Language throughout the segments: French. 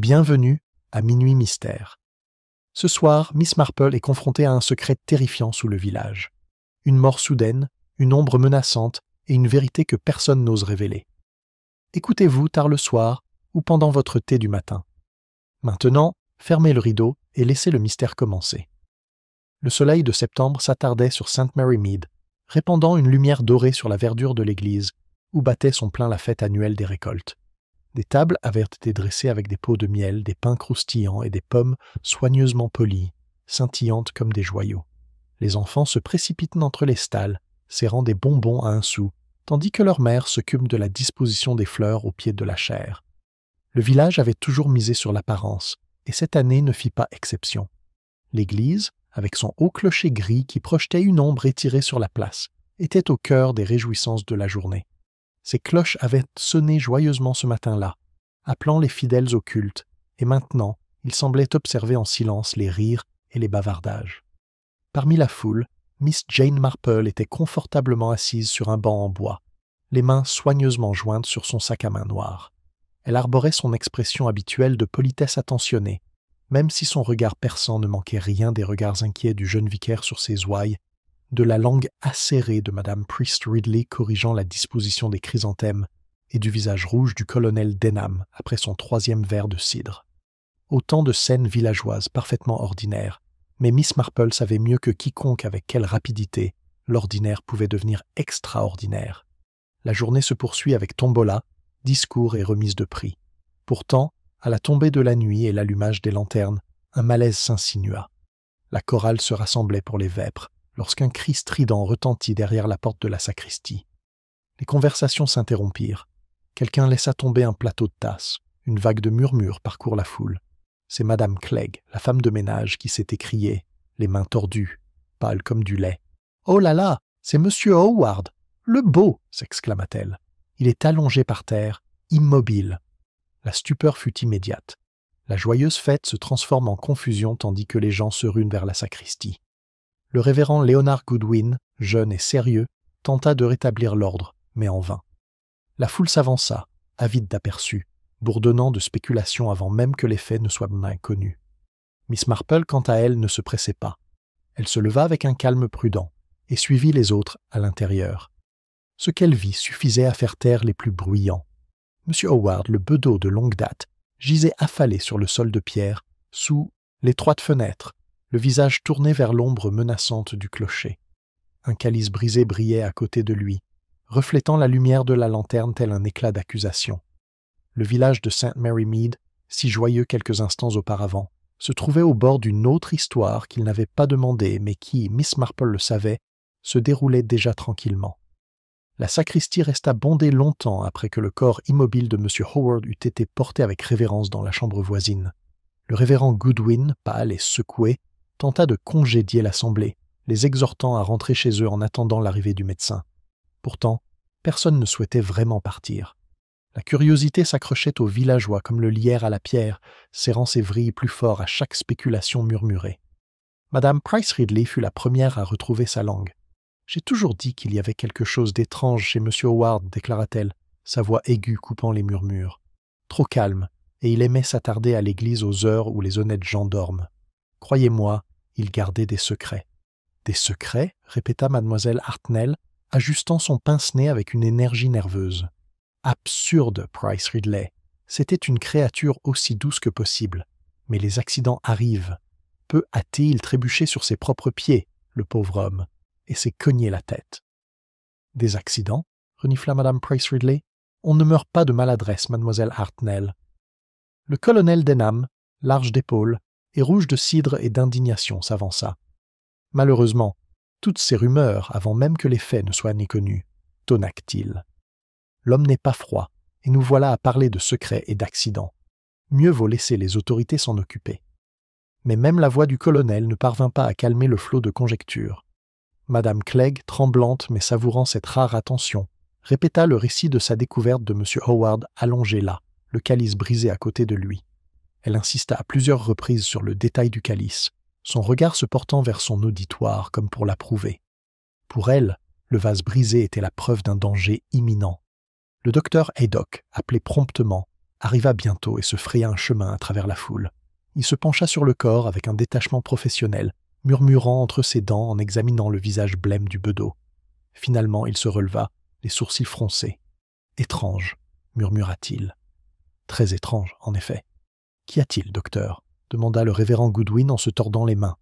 Bienvenue à Minuit Mystère. Ce soir, Miss Marple est confrontée à un secret terrifiant sous le village. Une mort soudaine, une ombre menaçante et une vérité que personne n'ose révéler. Écoutez-vous tard le soir ou pendant votre thé du matin. Maintenant, fermez le rideau et laissez le mystère commencer. Le soleil de septembre s'attardait sur St. Mary Mead, répandant une lumière dorée sur la verdure de l'église, où battait son plein la fête annuelle des récoltes. Des tables avaient été dressées avec des pots de miel, des pains croustillants et des pommes soigneusement polies, scintillantes comme des joyaux. Les enfants se précipitent entre les stalles, serrant des bonbons à 1 sou, tandis que leur mère s'occupe de la disposition des fleurs au pied de la chaire. Le village avait toujours misé sur l'apparence, et cette année ne fit pas exception. L'église, avec son haut clocher gris qui projetait une ombre étirée sur la place, était au cœur des réjouissances de la journée. Ces cloches avaient sonné joyeusement ce matin-là, appelant les fidèles au culte, et maintenant, ils semblaient observer en silence les rires et les bavardages. Parmi la foule, Miss Jane Marple était confortablement assise sur un banc en bois, les mains soigneusement jointes sur son sac à main noir. Elle arborait son expression habituelle de politesse attentionnée, même si son regard perçant ne manquait rien des regards inquiets du jeune vicaire sur ses ouailles, de la langue acérée de Madame Priest Ridley corrigeant la disposition des chrysanthèmes et du visage rouge du colonel Denham après son 3e verre de cidre. Autant de scènes villageoises parfaitement ordinaires, mais Miss Marple savait mieux que quiconque avec quelle rapidité l'ordinaire pouvait devenir extraordinaire. La journée se poursuit avec tombola, discours et remise de prix. Pourtant, à la tombée de la nuit et l'allumage des lanternes, un malaise s'insinua. La chorale se rassemblait pour les vêpres, lorsqu'un cri strident retentit derrière la porte de la sacristie. Les conversations s'interrompirent. Quelqu'un laissa tomber un plateau de tasse. Une vague de murmures parcourt la foule. C'est Madame Clegg, la femme de ménage, qui s'est écriée, les mains tordues, pâle comme du lait. « Oh là là, c'est Monsieur Howard, le beau !» s'exclama-t-elle. Il est allongé par terre, immobile. La stupeur fut immédiate. La joyeuse fête se transforme en confusion tandis que les gens se ruent vers la sacristie. Le révérend Leonard Goodwin, jeune et sérieux, tenta de rétablir l'ordre, mais en vain. La foule s'avança, avide d'aperçus, bourdonnant de spéculations avant même que les faits ne soient bien connus. Miss Marple, quant à elle, ne se pressait pas. Elle se leva avec un calme prudent et suivit les autres à l'intérieur. Ce qu'elle vit suffisait à faire taire les plus bruyants. M. Howard, le bedeau de longue date, gisait affalé sur le sol de pierre, sous l'étroite fenêtre, le visage tourné vers l'ombre menaçante du clocher. Un calice brisé brillait à côté de lui, reflétant la lumière de la lanterne tel un éclat d'accusation. Le village de St. Mary Mead, si joyeux quelques instants auparavant, se trouvait au bord d'une autre histoire qu'il n'avait pas demandée mais qui, Miss Marple le savait, se déroulait déjà tranquillement. La sacristie resta bondée longtemps après que le corps immobile de M. Howard eût été porté avec révérence dans la chambre voisine. Le révérend Goodwin, pâle et secoué, tenta de congédier l'assemblée, les exhortant à rentrer chez eux en attendant l'arrivée du médecin. Pourtant, personne ne souhaitait vraiment partir. La curiosité s'accrochait aux villageois comme le lierre à la pierre, serrant ses vrilles plus fort à chaque spéculation murmurée. Madame Price Ridley fut la première à retrouver sa langue. « J'ai toujours dit qu'il y avait quelque chose d'étrange chez M. Howard, déclara-t-elle, sa voix aiguë coupant les murmures. Trop calme, et il aimait s'attarder à l'église aux heures où les honnêtes gens dorment. Croyez-moi, il gardait des secrets. »« Des secrets ?» répéta mademoiselle Hartnell, ajustant son pince-nez avec une énergie nerveuse. « Absurde, Price Ridley. C'était une créature aussi douce que possible. Mais les accidents arrivent. Peu hâté-il trébucher sur ses propres pieds, le pauvre homme, et s'est cogné la tête. »« Des accidents ?» renifla Madame Price Ridley. « On ne meurt pas de maladresse, mademoiselle Hartnell. » Le colonel Denham, large d'épaules, et rouge de cidre et d'indignation, s'avança. Malheureusement, toutes ces rumeurs, avant même que les faits ne soient ni connus, tonnaque-t-il. L'homme n'est pas froid, et nous voilà à parler de secrets et d'accidents. Mieux vaut laisser les autorités s'en occuper. Mais même la voix du colonel ne parvint pas à calmer le flot de conjectures. Madame Clegg, tremblante mais savourant cette rare attention, répéta le récit de sa découverte de M. Howard allongé là, le calice brisé à côté de lui. Elle insista à plusieurs reprises sur le détail du calice, son regard se portant vers son auditoire comme pour l'approuver. Pour elle, le vase brisé était la preuve d'un danger imminent. Le docteur Haydock, appelé promptement, arriva bientôt et se fraya un chemin à travers la foule. Il se pencha sur le corps avec un détachement professionnel, murmurant entre ses dents en examinant le visage blême du bedeau. Finalement, il se releva, les sourcils froncés. « Étrange », murmura-t-il. « Très étrange, en effet. »« Qu'y a-t-il, docteur » demanda le révérend Goodwin en se tordant les mains.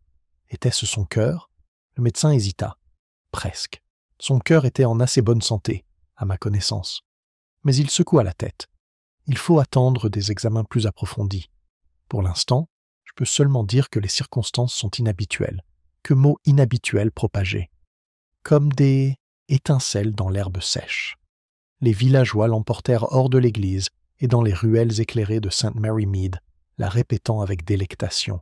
Était-ce son cœur ? Le médecin hésita. Presque. Son cœur était en assez bonne santé, à ma connaissance. Mais il secoua la tête. Il faut attendre des examens plus approfondis. Pour l'instant, je peux seulement dire que les circonstances sont inhabituelles, que mots inhabituels propagés, comme des étincelles dans l'herbe sèche. Les villageois l'emportèrent hors de l'église et dans les ruelles éclairées de St. Mary Mead, la répétant avec délectation.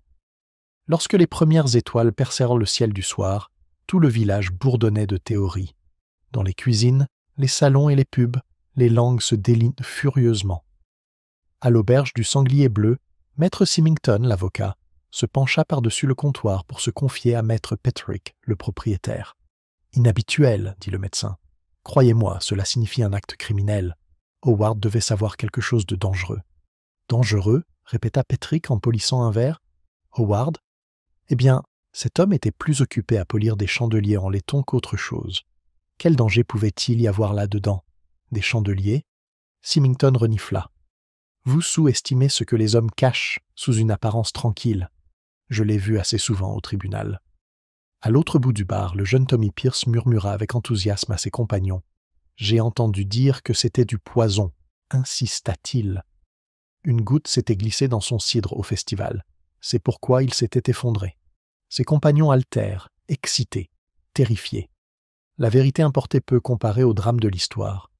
Lorsque les premières étoiles percèrent le ciel du soir, tout le village bourdonnait de théories. Dans les cuisines, les salons et les pubs, les langues se délinent furieusement. À l'auberge du Sanglier Bleu, Maître Symington, l'avocat, se pencha par-dessus le comptoir pour se confier à Maître Petrick, le propriétaire. « Inhabituel, dit le médecin. Croyez-moi, cela signifie un acte criminel. Howard devait savoir quelque chose de dangereux. »« Dangereux ?» répéta Petrick en polissant un verre. « Howard ? Eh bien, cet homme était plus occupé à polir des chandeliers en laiton qu'autre chose. Quel danger pouvait-il y avoir là-dedans ? Des chandeliers ? » Symington renifla. « Vous sous-estimez ce que les hommes cachent sous une apparence tranquille. Je l'ai vu assez souvent au tribunal. » À l'autre bout du bar, le jeune Tommy Pierce murmura avec enthousiasme à ses compagnons. « J'ai entendu dire que c'était du poison, insista-t-il. Une goutte s'était glissée dans son cidre au festival. C'est pourquoi il s'était effondré. » Ses compagnons haltèrent, excités, terrifiés. La vérité importait peu comparée au drame de l'histoire.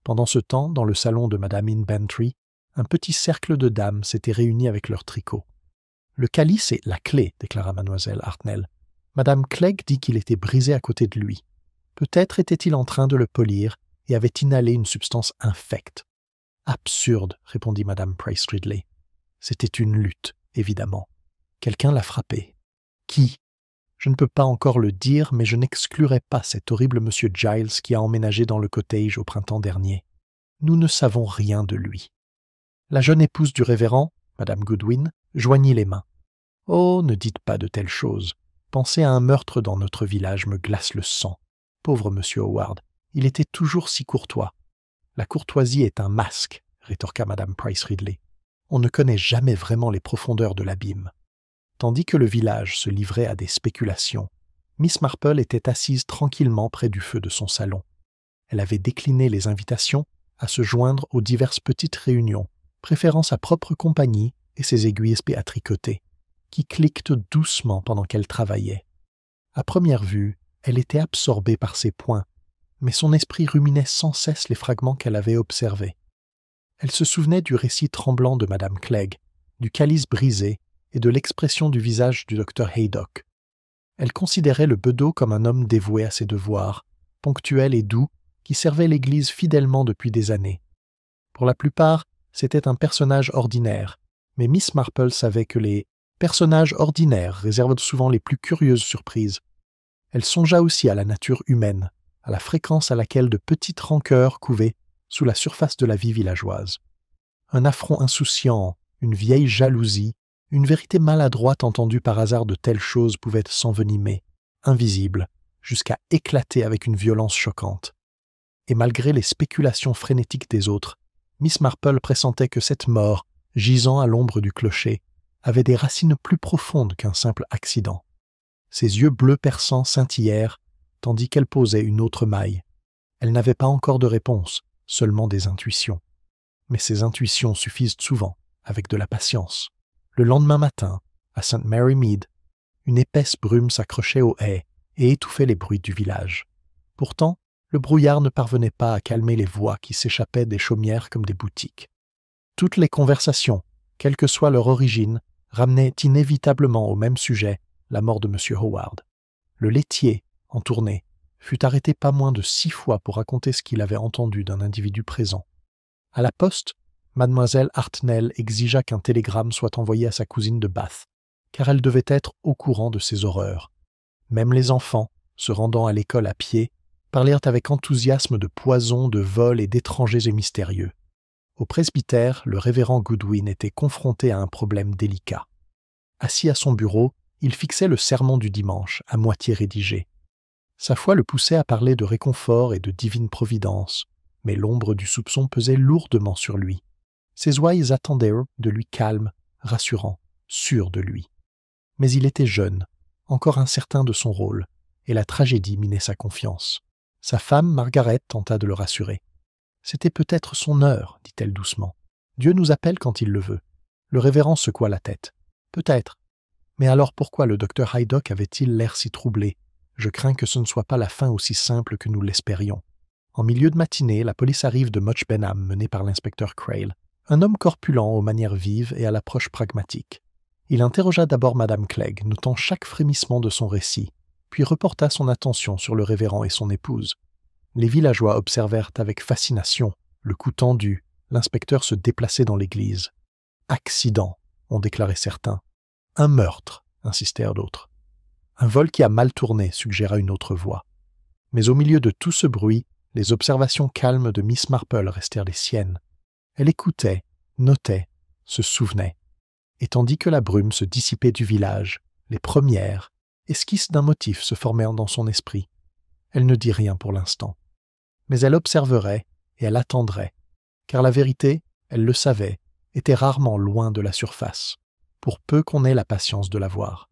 Pendant ce temps, dans le salon de Madame Inbantry, un petit cercle de dames s'était réuni avec leurs tricots. « Le calice est la clé, déclara mademoiselle Hartnell. Madame Clegg dit qu'il était brisé à côté de lui. Peut-être était-il en train de le polir et avait inhalé une substance infecte. »« Absurde, répondit Madame Price Ridley. C'était une lutte, évidemment. Quelqu'un l'a frappé. Qui ? Je ne peux pas encore le dire, mais je n'exclurai pas cet horrible monsieur Giles qui a emménagé dans le cottage au printemps dernier. Nous ne savons rien de lui. » La jeune épouse du révérend, Madame Goodwin, joignit les mains. « Oh, ne dites pas de telles choses. Penser à un meurtre dans notre village me glace le sang. Pauvre monsieur Howard, il était toujours si courtois. »« La courtoisie est un masque, » rétorqua Madame Price Ridley. « On ne connaît jamais vraiment les profondeurs de l'abîme. » Tandis que le village se livrait à des spéculations, Miss Marple était assise tranquillement près du feu de son salon. Elle avait décliné les invitations à se joindre aux diverses petites réunions, préférant sa propre compagnie et ses aiguilles à tricoter, qui cliquent doucement pendant qu'elle travaillait. À première vue, elle était absorbée par ses points, mais son esprit ruminait sans cesse les fragments qu'elle avait observés. Elle se souvenait du récit tremblant de Madame Clegg, du calice brisé et de l'expression du visage du docteur Haydock. Elle considérait le bedeau comme un homme dévoué à ses devoirs, ponctuel et doux, qui servait l'Église fidèlement depuis des années. Pour la plupart, c'était un personnage ordinaire, mais Miss Marple savait que les personnages ordinaires réservent souvent les plus curieuses surprises. Elle songea aussi à la nature humaine, à la fréquence à laquelle de petites rancœurs couvaient sous la surface de la vie villageoise. Un affront insouciant, une vieille jalousie, une vérité maladroite entendue par hasard de telles choses pouvaient s'envenimer, invisibles, jusqu'à éclater avec une violence choquante. Et malgré les spéculations frénétiques des autres, Miss Marple pressentait que cette mort, gisant à l'ombre du clocher, avait des racines plus profondes qu'un simple accident. Ses yeux bleus perçants scintillèrent, tandis qu'elle posait une autre maille. Elle n'avait pas encore de réponse, seulement des intuitions. Mais ces intuitions suffisent souvent, avec de la patience. Le lendemain matin, à St. Mary Mead, une épaisse brume s'accrochait aux haies et étouffait les bruits du village. Pourtant, le brouillard ne parvenait pas à calmer les voix qui s'échappaient des chaumières comme des boutiques. Toutes les conversations, quelle que soit leur origine, ramenaient inévitablement au même sujet, la mort de M. Howard. Le laitier, en tournée, fut arrêté pas moins de 6 fois pour raconter ce qu'il avait entendu d'un individu présent. À la poste, Mademoiselle Hartnell exigea qu'un télégramme soit envoyé à sa cousine de Bath, car elle devait être au courant de ces horreurs. Même les enfants, se rendant à l'école à pied, parlèrent avec enthousiasme de poisons, de vols et d'étrangers et mystérieux. Au presbytère, le révérend Goodwin était confronté à un problème délicat. Assis à son bureau, il fixait le sermon du dimanche, à moitié rédigé. Sa foi le poussait à parler de réconfort et de divine providence, mais l'ombre du soupçon pesait lourdement sur lui. Ses ouailles attendaient de lui calme, rassurant, sûr de lui. Mais il était jeune, encore incertain de son rôle, et la tragédie minait sa confiance. Sa femme, Margaret, tenta de le rassurer. « C'était peut-être son heure, dit-elle doucement. Dieu nous appelle quand il le veut. » Le révérend secoua la tête. « Peut-être. Mais alors pourquoi le docteur Haydock avait-il l'air si troublé? Je crains que ce ne soit pas la fin aussi simple que nous l'espérions. » En milieu de matinée, la police arrive de Much Benham, menée par l'inspecteur Crail, un homme corpulent aux manières vives et à l'approche pragmatique. Il interrogea d'abord Madame Clegg, notant chaque frémissement de son récit, puis reporta son attention sur le révérend et son épouse. Les villageois observèrent avec fascination, le cou tendu, l'inspecteur se déplacer dans l'église. « Accident », ont déclaré certains. « Un meurtre », insistèrent d'autres. « Un vol qui a mal tourné », suggéra une autre voix. Mais au milieu de tout ce bruit, les observations calmes de Miss Marple restèrent les siennes. Elle écoutait, notait, se souvenait. Et tandis que la brume se dissipait du village, les premières esquisses d'un motif se formèrent dans son esprit. Elle ne dit rien pour l'instant. Mais elle observerait et elle attendrait, car la vérité, elle le savait, était rarement loin de la surface, pour peu qu'on ait la patience de la voir.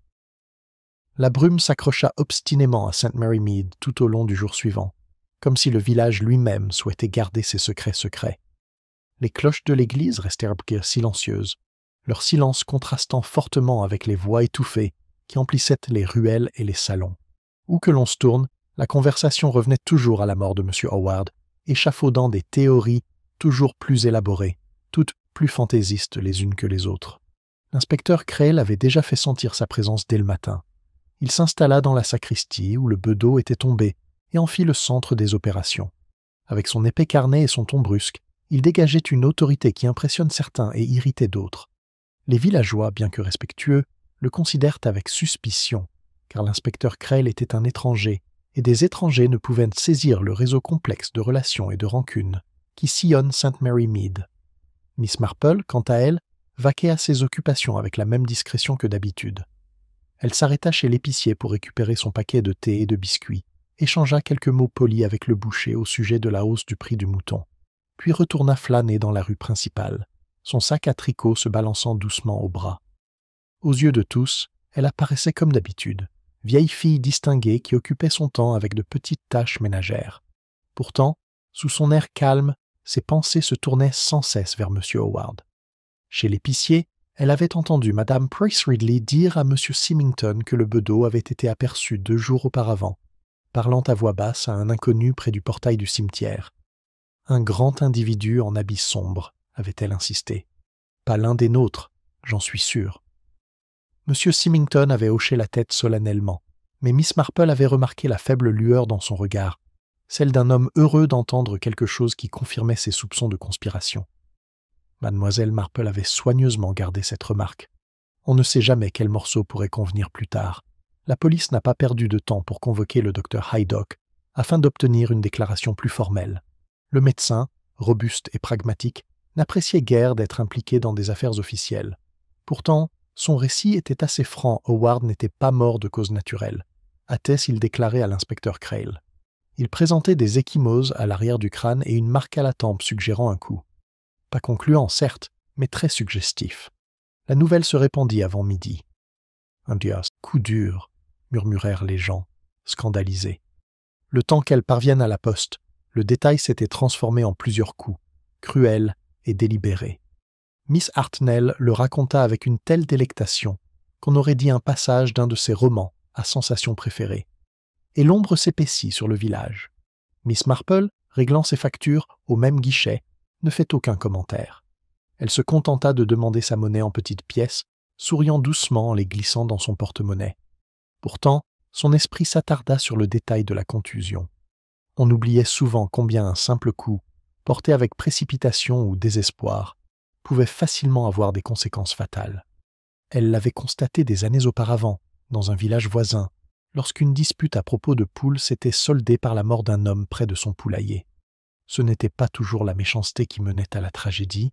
La brume s'accrocha obstinément à St. Mary Mead tout au long du jour suivant, comme si le village lui-même souhaitait garder ses secrets secrets. Les cloches de l'église restèrent silencieuses, leur silence contrastant fortement avec les voix étouffées qui emplissaient les ruelles et les salons. Où que l'on se tourne, la conversation revenait toujours à la mort de M. Howard, échafaudant des théories toujours plus élaborées, toutes plus fantaisistes les unes que les autres. L'inspecteur Crail avait déjà fait sentir sa présence dès le matin. Il s'installa dans la sacristie où le bedeau était tombé et en fit le centre des opérations. Avec son épais carnet et son ton brusque, il dégageait une autorité qui impressionne certains et irritait d'autres. Les villageois, bien que respectueux, le considèrent avec suspicion, car l'inspecteur Crail était un étranger, et des étrangers ne pouvaient saisir le réseau complexe de relations et de rancunes qui sillonne St. Mary Mead. Miss Marple, quant à elle, vaquait à ses occupations avec la même discrétion que d'habitude. Elle s'arrêta chez l'épicier pour récupérer son paquet de thé et de biscuits, échangea quelques mots polis avec le boucher au sujet de la hausse du prix du mouton, puis retourna flâner dans la rue principale, son sac à tricot se balançant doucement au bras. Aux yeux de tous, elle apparaissait comme d'habitude, vieille fille distinguée qui occupait son temps avec de petites tâches ménagères. Pourtant, sous son air calme, ses pensées se tournaient sans cesse vers M. Howard. Chez l'épicier, elle avait entendu Mme Price Ridley dire à M. Symington que le bedeau avait été aperçu 2 jours auparavant, parlant à voix basse à un inconnu près du portail du cimetière. Un grand individu en habit sombre, avait-elle insisté. Pas l'un des nôtres, j'en suis sûr. M. Symington avait hoché la tête solennellement, mais Miss Marple avait remarqué la faible lueur dans son regard, celle d'un homme heureux d'entendre quelque chose qui confirmait ses soupçons de conspiration. Mademoiselle Marple avait soigneusement gardé cette remarque. On ne sait jamais quel morceau pourrait convenir plus tard. La police n'a pas perdu de temps pour convoquer le docteur Haydock afin d'obtenir une déclaration plus formelle. Le médecin, robuste et pragmatique, n'appréciait guère d'être impliqué dans des affaires officielles. Pourtant, son récit était assez franc. Howard n'était pas mort de cause naturelle, hâtait s'il déclarait à l'inspecteur Crail. Il présentait des ecchymoses à l'arrière du crâne et une marque à la tempe suggérant un coup. Pas concluant, certes, mais très suggestif. La nouvelle se répandit avant midi. « Un dias, coup dur », murmurèrent les gens, scandalisés. Le temps qu'elle parvienne à la poste, le détail s'était transformé en plusieurs coups, cruels et délibérés. Miss Hartnell le raconta avec une telle délectation qu'on aurait dit un passage d'un de ses romans à sensation préférée. Et l'ombre s'épaissit sur le village. Miss Marple, réglant ses factures au même guichet, ne fait aucun commentaire. Elle se contenta de demander sa monnaie en petites pièces, souriant doucement en les glissant dans son porte-monnaie. Pourtant, son esprit s'attarda sur le détail de la contusion. On oubliait souvent combien un simple coup, porté avec précipitation ou désespoir, pouvait facilement avoir des conséquences fatales. Elle l'avait constaté des années auparavant, dans un village voisin, lorsqu'une dispute à propos de poules s'était soldée par la mort d'un homme près de son poulailler. Ce n'était pas toujours la méchanceté qui menait à la tragédie,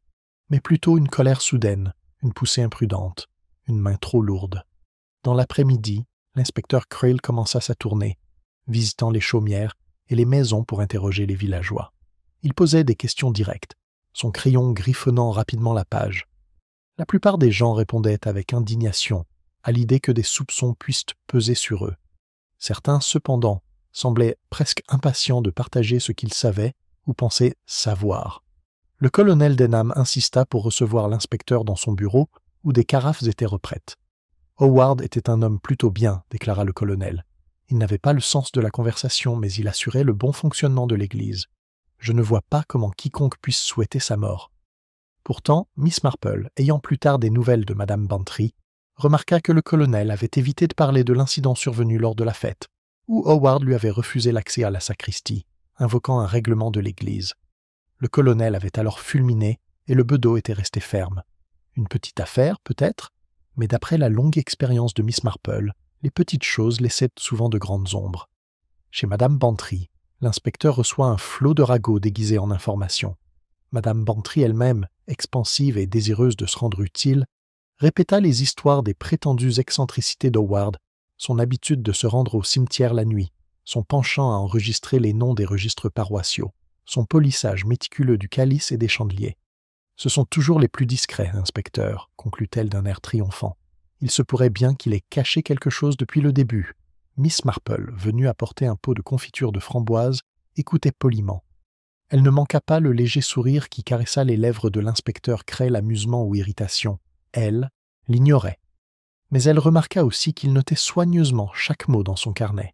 mais plutôt une colère soudaine, une poussée imprudente, une main trop lourde. Dans l'après-midi, l'inspecteur Crail commença sa tournée, visitant les chaumières et les maisons pour interroger les villageois. Il posait des questions directes, son crayon griffonnant rapidement la page. La plupart des gens répondaient avec indignation à l'idée que des soupçons puissent peser sur eux. Certains, cependant, semblaient presque impatients de partager ce qu'ils savaient ou pensaient savoir. Le colonel Denham insista pour recevoir l'inspecteur dans son bureau où des carafes étaient reprêtes. Howard était un homme plutôt bien, déclara le colonel. Il n'avait pas le sens de la conversation, mais il assurait le bon fonctionnement de l'Église. Je ne vois pas comment quiconque puisse souhaiter sa mort. Pourtant, Miss Marple, ayant plus tard des nouvelles de Madame Bantry, remarqua que le colonel avait évité de parler de l'incident survenu lors de la fête, où Howard lui avait refusé l'accès à la sacristie, invoquant un règlement de l'Église. Le colonel avait alors fulminé et le bedeau était resté ferme. Une petite affaire, peut-être, mais d'après la longue expérience de Miss Marple, les petites choses laissaient souvent de grandes ombres. Chez Madame Bantry, l'inspecteur reçoit un flot de ragots déguisés en informations. Madame Bantry elle-même, expansive et désireuse de se rendre utile, répéta les histoires des prétendues excentricités d'Howard, son habitude de se rendre au cimetière la nuit, son penchant à enregistrer les noms des registres paroissiaux, son polissage méticuleux du calice et des chandeliers. « Ce sont toujours les plus discrets, inspecteur, » conclut-elle d'un air triomphant. « Il se pourrait bien qu'il ait caché quelque chose depuis le début. » Miss Marple, venue apporter un pot de confiture de framboise, écoutait poliment. Elle ne manqua pas le léger sourire qui caressa les lèvres de l'inspecteur Crail amusement ou irritation. Elle l'ignorait. Mais elle remarqua aussi qu'il notait soigneusement chaque mot dans son carnet.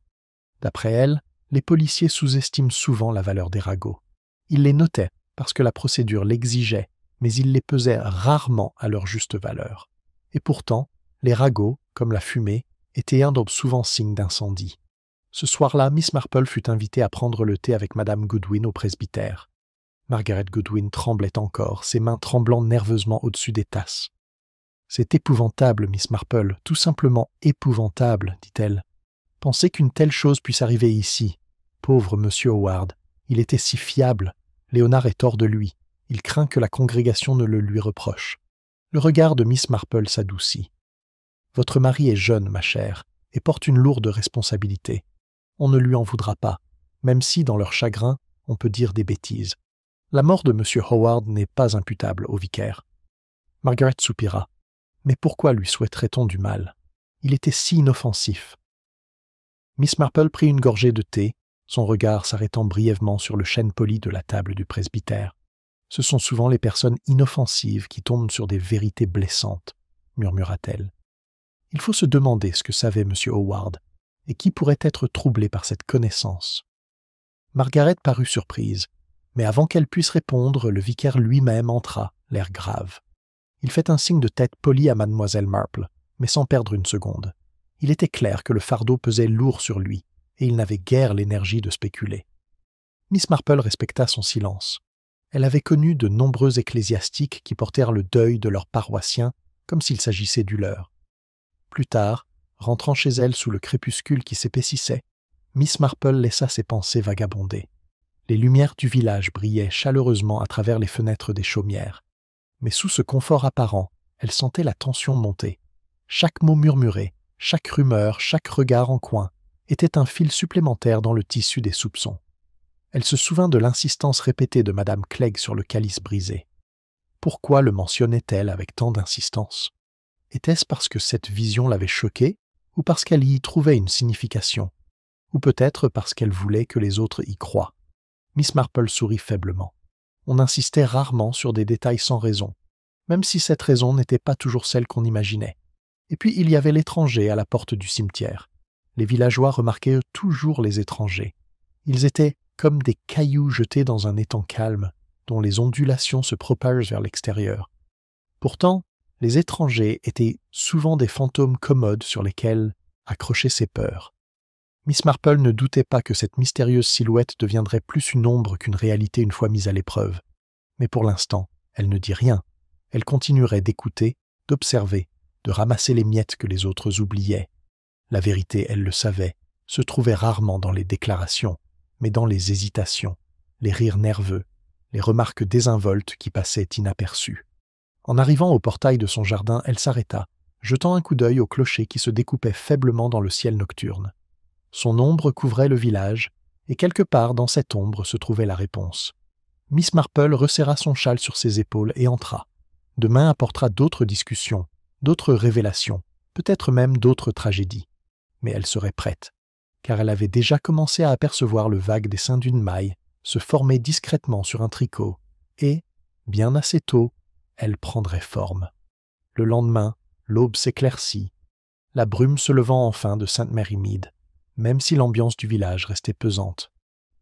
D'après elle, les policiers sous-estiment souvent la valeur des ragots. Ils les notaient parce que la procédure l'exigeait, mais ils les pesaient rarement à leur juste valeur. Et pourtant, les ragots, comme la fumée, étaient souvent signe d'incendie. Ce soir-là, Miss Marple fut invitée à prendre le thé avec Madame Goodwin au presbytère. Margaret Goodwin tremblait encore, ses mains tremblant nerveusement au-dessus des tasses. « C'est épouvantable, Miss Marple, tout simplement épouvantable, dit-elle. Pensez qu'une telle chose puisse arriver ici. Pauvre Monsieur Howard, il était si fiable. Léonard est hors de lui. Il craint que la congrégation ne le lui reproche. » Le regard de Miss Marple s'adoucit. « Votre mari est jeune, ma chère, et porte une lourde responsabilité. On ne lui en voudra pas, même si, dans leur chagrin, on peut dire des bêtises. La mort de M. Howard n'est pas imputable au vicaire. » Margaret soupira. « Mais pourquoi lui souhaiterait-on du mal? Il était si inoffensif. » Miss Marple prit une gorgée de thé, son regard s'arrêtant brièvement sur le chêne poli de la table du presbytère. « Ce sont souvent les personnes inoffensives qui tombent sur des vérités blessantes, » murmura-t-elle. « Il faut se demander ce que savait M. Howard, et qui pourrait être troublé par cette connaissance. » Margaret parut surprise, mais avant qu'elle puisse répondre, le vicaire lui-même entra, l'air grave. Il fait un signe de tête poli à Mademoiselle Marple, mais sans perdre une seconde. Il était clair que le fardeau pesait lourd sur lui, et il n'avait guère l'énergie de spéculer. Miss Marple respecta son silence. Elle avait connu de nombreux ecclésiastiques qui portèrent le deuil de leurs paroissiens comme s'il s'agissait du leur. Plus tard, rentrant chez elle sous le crépuscule qui s'épaississait, Miss Marple laissa ses pensées vagabonder. Les lumières du village brillaient chaleureusement à travers les fenêtres des chaumières. Mais sous ce confort apparent, elle sentait la tension monter. Chaque mot murmuré, chaque rumeur, chaque regard en coin, était un fil supplémentaire dans le tissu des soupçons. Elle se souvint de l'insistance répétée de Madame Clegg sur le calice brisé. Pourquoi le mentionnait-elle avec tant d'insistance? Était-ce parce que cette vision l'avait choquée, ou parce qu'elle y trouvait une signification? Ou peut-être parce qu'elle voulait que les autres y croient? Miss Marple sourit faiblement. On insistait rarement sur des détails sans raison, même si cette raison n'était pas toujours celle qu'on imaginait. Et puis il y avait l'étranger à la porte du cimetière. Les villageois remarquaient toujours les étrangers. Ils étaient comme des cailloux jetés dans un étang calme, dont les ondulations se propagent vers l'extérieur. Pourtant, les étrangers étaient souvent des fantômes commodes sur lesquels accrochaient ses peurs. Miss Marple ne doutait pas que cette mystérieuse silhouette deviendrait plus une ombre qu'une réalité une fois mise à l'épreuve. Mais pour l'instant, elle ne dit rien. Elle continuerait d'écouter, d'observer, de ramasser les miettes que les autres oubliaient. La vérité, elle le savait, se trouvait rarement dans les déclarations, mais dans les hésitations, les rires nerveux, les remarques désinvoltes qui passaient inaperçues. En arrivant au portail de son jardin, elle s'arrêta, jetant un coup d'œil au clocher qui se découpait faiblement dans le ciel nocturne. Son ombre couvrait le village, et quelque part dans cette ombre se trouvait la réponse. Miss Marple resserra son châle sur ses épaules et entra. Demain apportera d'autres discussions, d'autres révélations, peut-être même d'autres tragédies. Mais elle serait prête, car elle avait déjà commencé à apercevoir le vague dessin d'une maille se former discrètement sur un tricot, et, bien assez tôt, elle prendrait forme. Le lendemain, l'aube s'éclaircit, la brume se levant enfin de Sainte-Mary-Mead, même si l'ambiance du village restait pesante.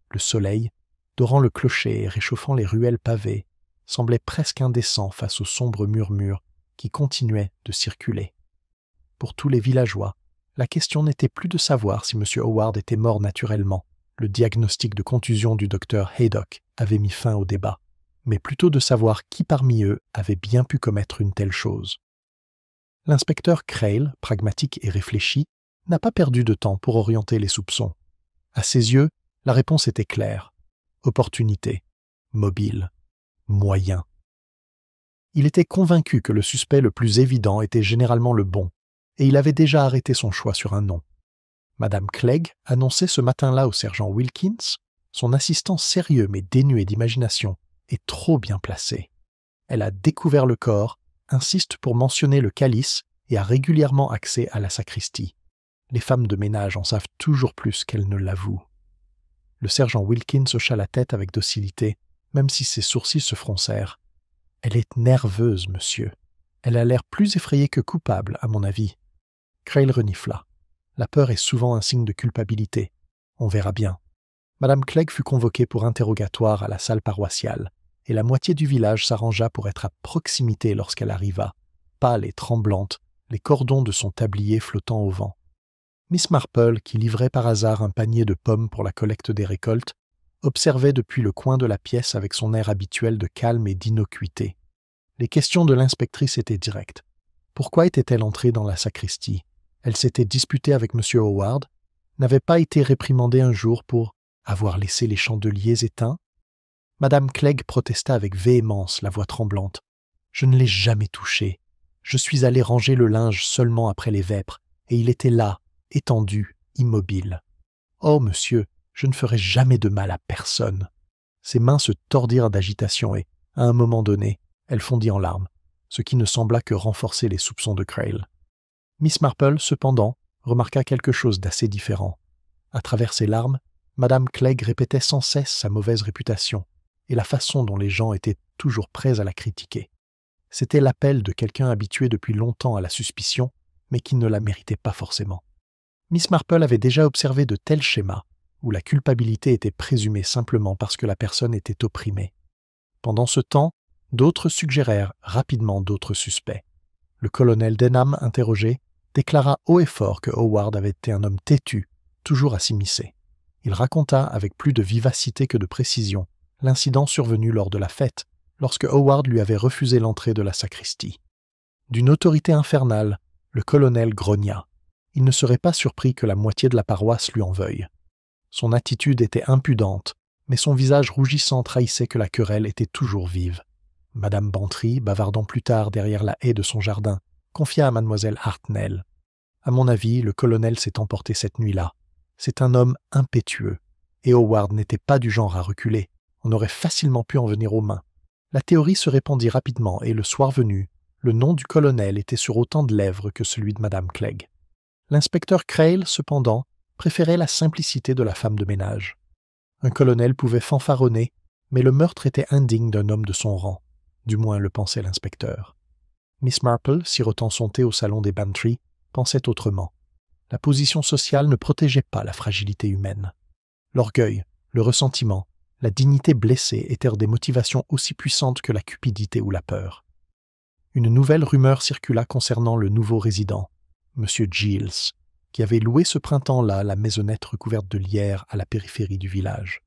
Le soleil, dorant le clocher et réchauffant les ruelles pavées, semblait presque indécent face au sombre murmure qui continuait de circuler. Pour tous les villageois, la question n'était plus de savoir si M. Howard était mort naturellement. Le diagnostic de contusion du docteur Haydock avait mis fin au débat, mais plutôt de savoir qui parmi eux avait bien pu commettre une telle chose. L'inspecteur Crail, pragmatique et réfléchi, n'a pas perdu de temps pour orienter les soupçons. À ses yeux, la réponse était claire. Opportunité, mobile, moyen. Il était convaincu que le suspect le plus évident était généralement le bon, et il avait déjà arrêté son choix sur un nom. Madame Clegg annonçait ce matin-là au sergent Wilkins, son assistant sérieux mais dénué d'imagination est trop bien placé. Elle a découvert le corps, insiste pour mentionner le calice et a régulièrement accès à la sacristie. Les femmes de ménage en savent toujours plus qu'elles ne l'avouent. Le sergent Wilkins hocha la tête avec docilité, même si ses sourcils se froncèrent. « Elle est nerveuse, monsieur. Elle a l'air plus effrayée que coupable, à mon avis. » Crail renifla. La peur est souvent un signe de culpabilité. On verra bien. Madame Clegg fut convoquée pour interrogatoire à la salle paroissiale, et la moitié du village s'arrangea pour être à proximité lorsqu'elle arriva, pâle et tremblante, les cordons de son tablier flottant au vent. Miss Marple, qui livrait par hasard un panier de pommes pour la collecte des récoltes, observait depuis le coin de la pièce avec son air habituel de calme et d'innocuité. Les questions de l'inspectrice étaient directes. Pourquoi était-elle entrée dans la sacristie? Elle s'était disputée avec M. Howard, n'avait pas été réprimandée un jour pour avoir laissé les chandeliers éteints? Madame Clegg protesta avec véhémence, la voix tremblante. « Je ne l'ai jamais touché. Je suis allé ranger le linge seulement après les vêpres, et il était là, étendu, immobile. Oh, monsieur, je ne ferai jamais de mal à personne. » Ses mains se tordirent d'agitation et, à un moment donné, elle fondit en larmes, ce qui ne sembla que renforcer les soupçons de Crail. Miss Marple, cependant, remarqua quelque chose d'assez différent. À travers ses larmes, Madame Clegg répétait sans cesse sa mauvaise réputation et la façon dont les gens étaient toujours prêts à la critiquer. C'était l'appel de quelqu'un habitué depuis longtemps à la suspicion, mais qui ne la méritait pas forcément. Miss Marple avait déjà observé de tels schémas, où la culpabilité était présumée simplement parce que la personne était opprimée. Pendant ce temps, d'autres suggérèrent rapidement d'autres suspects. Le colonel Denham, interrogé, déclara haut et fort que Howard avait été un homme têtu, toujours à s'immiscer. Il raconta, avec plus de vivacité que de précision, l'incident survenu lors de la fête, lorsque Howard lui avait refusé l'entrée de la sacristie. D'une autorité infernale, le colonel grogna. Il ne serait pas surpris que la moitié de la paroisse lui en veuille. Son attitude était impudente, mais son visage rougissant trahissait que la querelle était toujours vive. Madame Bantry, bavardant plus tard derrière la haie de son jardin, confia à mademoiselle Hartnell. « À mon avis, le colonel s'est emporté cette nuit-là. C'est un homme impétueux, et Howard n'était pas du genre à reculer. On aurait facilement pu en venir aux mains. » La théorie se répandit rapidement et le soir venu, le nom du colonel était sur autant de lèvres que celui de madame Clegg. L'inspecteur Crail, cependant, préférait la simplicité de la femme de ménage. Un colonel pouvait fanfaronner, mais le meurtre était indigne d'un homme de son rang. Du moins le pensait l'inspecteur. Miss Marple, sirotant son thé au salon des Bantry, pensait autrement. La position sociale ne protégeait pas la fragilité humaine. L'orgueil, le ressentiment, la dignité blessée étaient des motivations aussi puissantes que la cupidité ou la peur. Une nouvelle rumeur circula concernant le nouveau résident, M. Giles, qui avait loué ce printemps-là la maisonnette recouverte de lierre à la périphérie du village.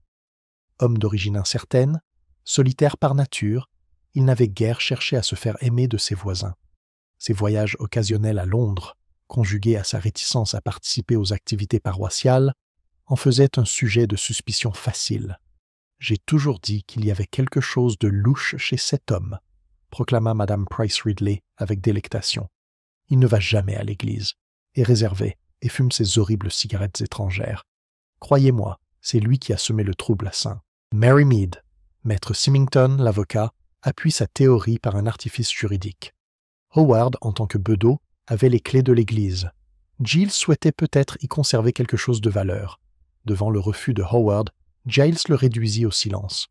Homme d'origine incertaine, solitaire par nature, il n'avait guère cherché à se faire aimer de ses voisins. Ses voyages occasionnels à Londres, conjugués à sa réticence à participer aux activités paroissiales, en faisaient un sujet de suspicion facile. J'ai toujours dit qu'il y avait quelque chose de louche chez cet homme, proclama Madame Price Ridley avec délectation. Il ne va jamais à l'église, est réservé et fume ses horribles cigarettes étrangères. Croyez-moi, c'est lui qui a semé le trouble à Saint. Mary Mead, maître Symington, l'avocat, appuie sa théorie par un artifice juridique. Howard, en tant que bedeau, avait les clés de l'église. Giles souhaitait peut-être y conserver quelque chose de valeur. Devant le refus de Howard, Giles le réduisit au silence.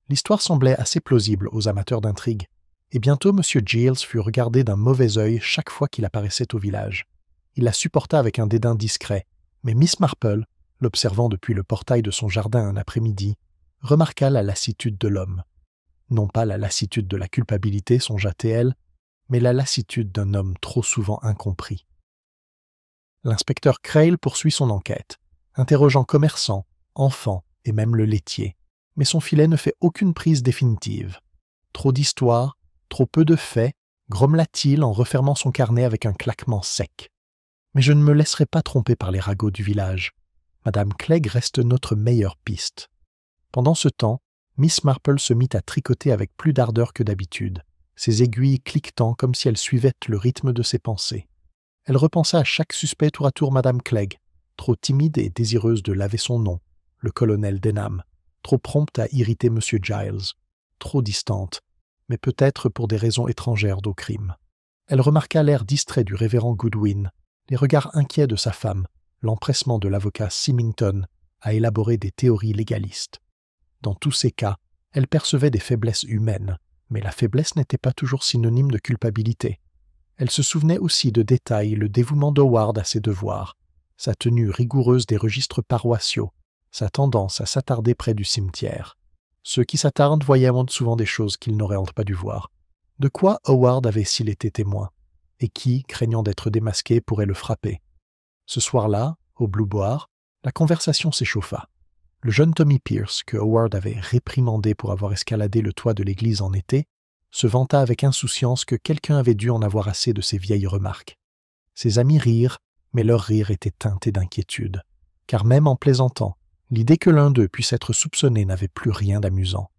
L'histoire semblait assez plausible aux amateurs d'intrigue, et bientôt M. Giles fut regardé d'un mauvais œil chaque fois qu'il apparaissait au village. Il la supporta avec un dédain discret, mais Miss Marple, l'observant depuis le portail de son jardin un après-midi, remarqua la lassitude de l'homme. Non pas la lassitude de la culpabilité, songea-t-elle, mais la lassitude d'un homme trop souvent incompris. L'inspecteur Crail poursuit son enquête, interrogeant commerçants, enfants et même le laitier, mais son filet ne fait aucune prise définitive. Trop d'histoires, trop peu de faits, grommela-t-il en refermant son carnet avec un claquement sec. Mais je ne me laisserai pas tromper par les ragots du village. Madame Clegg reste notre meilleure piste. Pendant ce temps, Miss Marple se mit à tricoter avec plus d'ardeur que d'habitude, ses aiguilles cliquetant comme si elles suivaient le rythme de ses pensées. Elle repensa à chaque suspect tour à tour Madame Clegg, trop timide et désireuse de laver son nom, le colonel Denham, trop prompte à irriter M. Giles, trop distante, mais peut-être pour des raisons étrangères au crime. Elle remarqua l'air distrait du révérend Goodwin, les regards inquiets de sa femme, l'empressement de l'avocat Symington à élaborer des théories légalistes. Dans tous ces cas, elle percevait des faiblesses humaines, mais la faiblesse n'était pas toujours synonyme de culpabilité. Elle se souvenait aussi de détails, le dévouement d'Howard à ses devoirs, sa tenue rigoureuse des registres paroissiaux, sa tendance à s'attarder près du cimetière. Ceux qui s'attardent voyaient souvent des choses qu'ils n'auraient pas dû voir. De quoi Howard avait-il été témoin, et qui, craignant d'être démasqué, pourrait le frapper? Ce soir-là, au Blue Boar, la conversation s'échauffa. Le jeune Tommy Pierce, que Howard avait réprimandé pour avoir escaladé le toit de l'église en été, se vanta avec insouciance que quelqu'un avait dû en avoir assez de ses vieilles remarques. Ses amis rirent, mais leur rire était teinté d'inquiétude, car même en plaisantant, l'idée que l'un d'eux puisse être soupçonné n'avait plus rien d'amusant.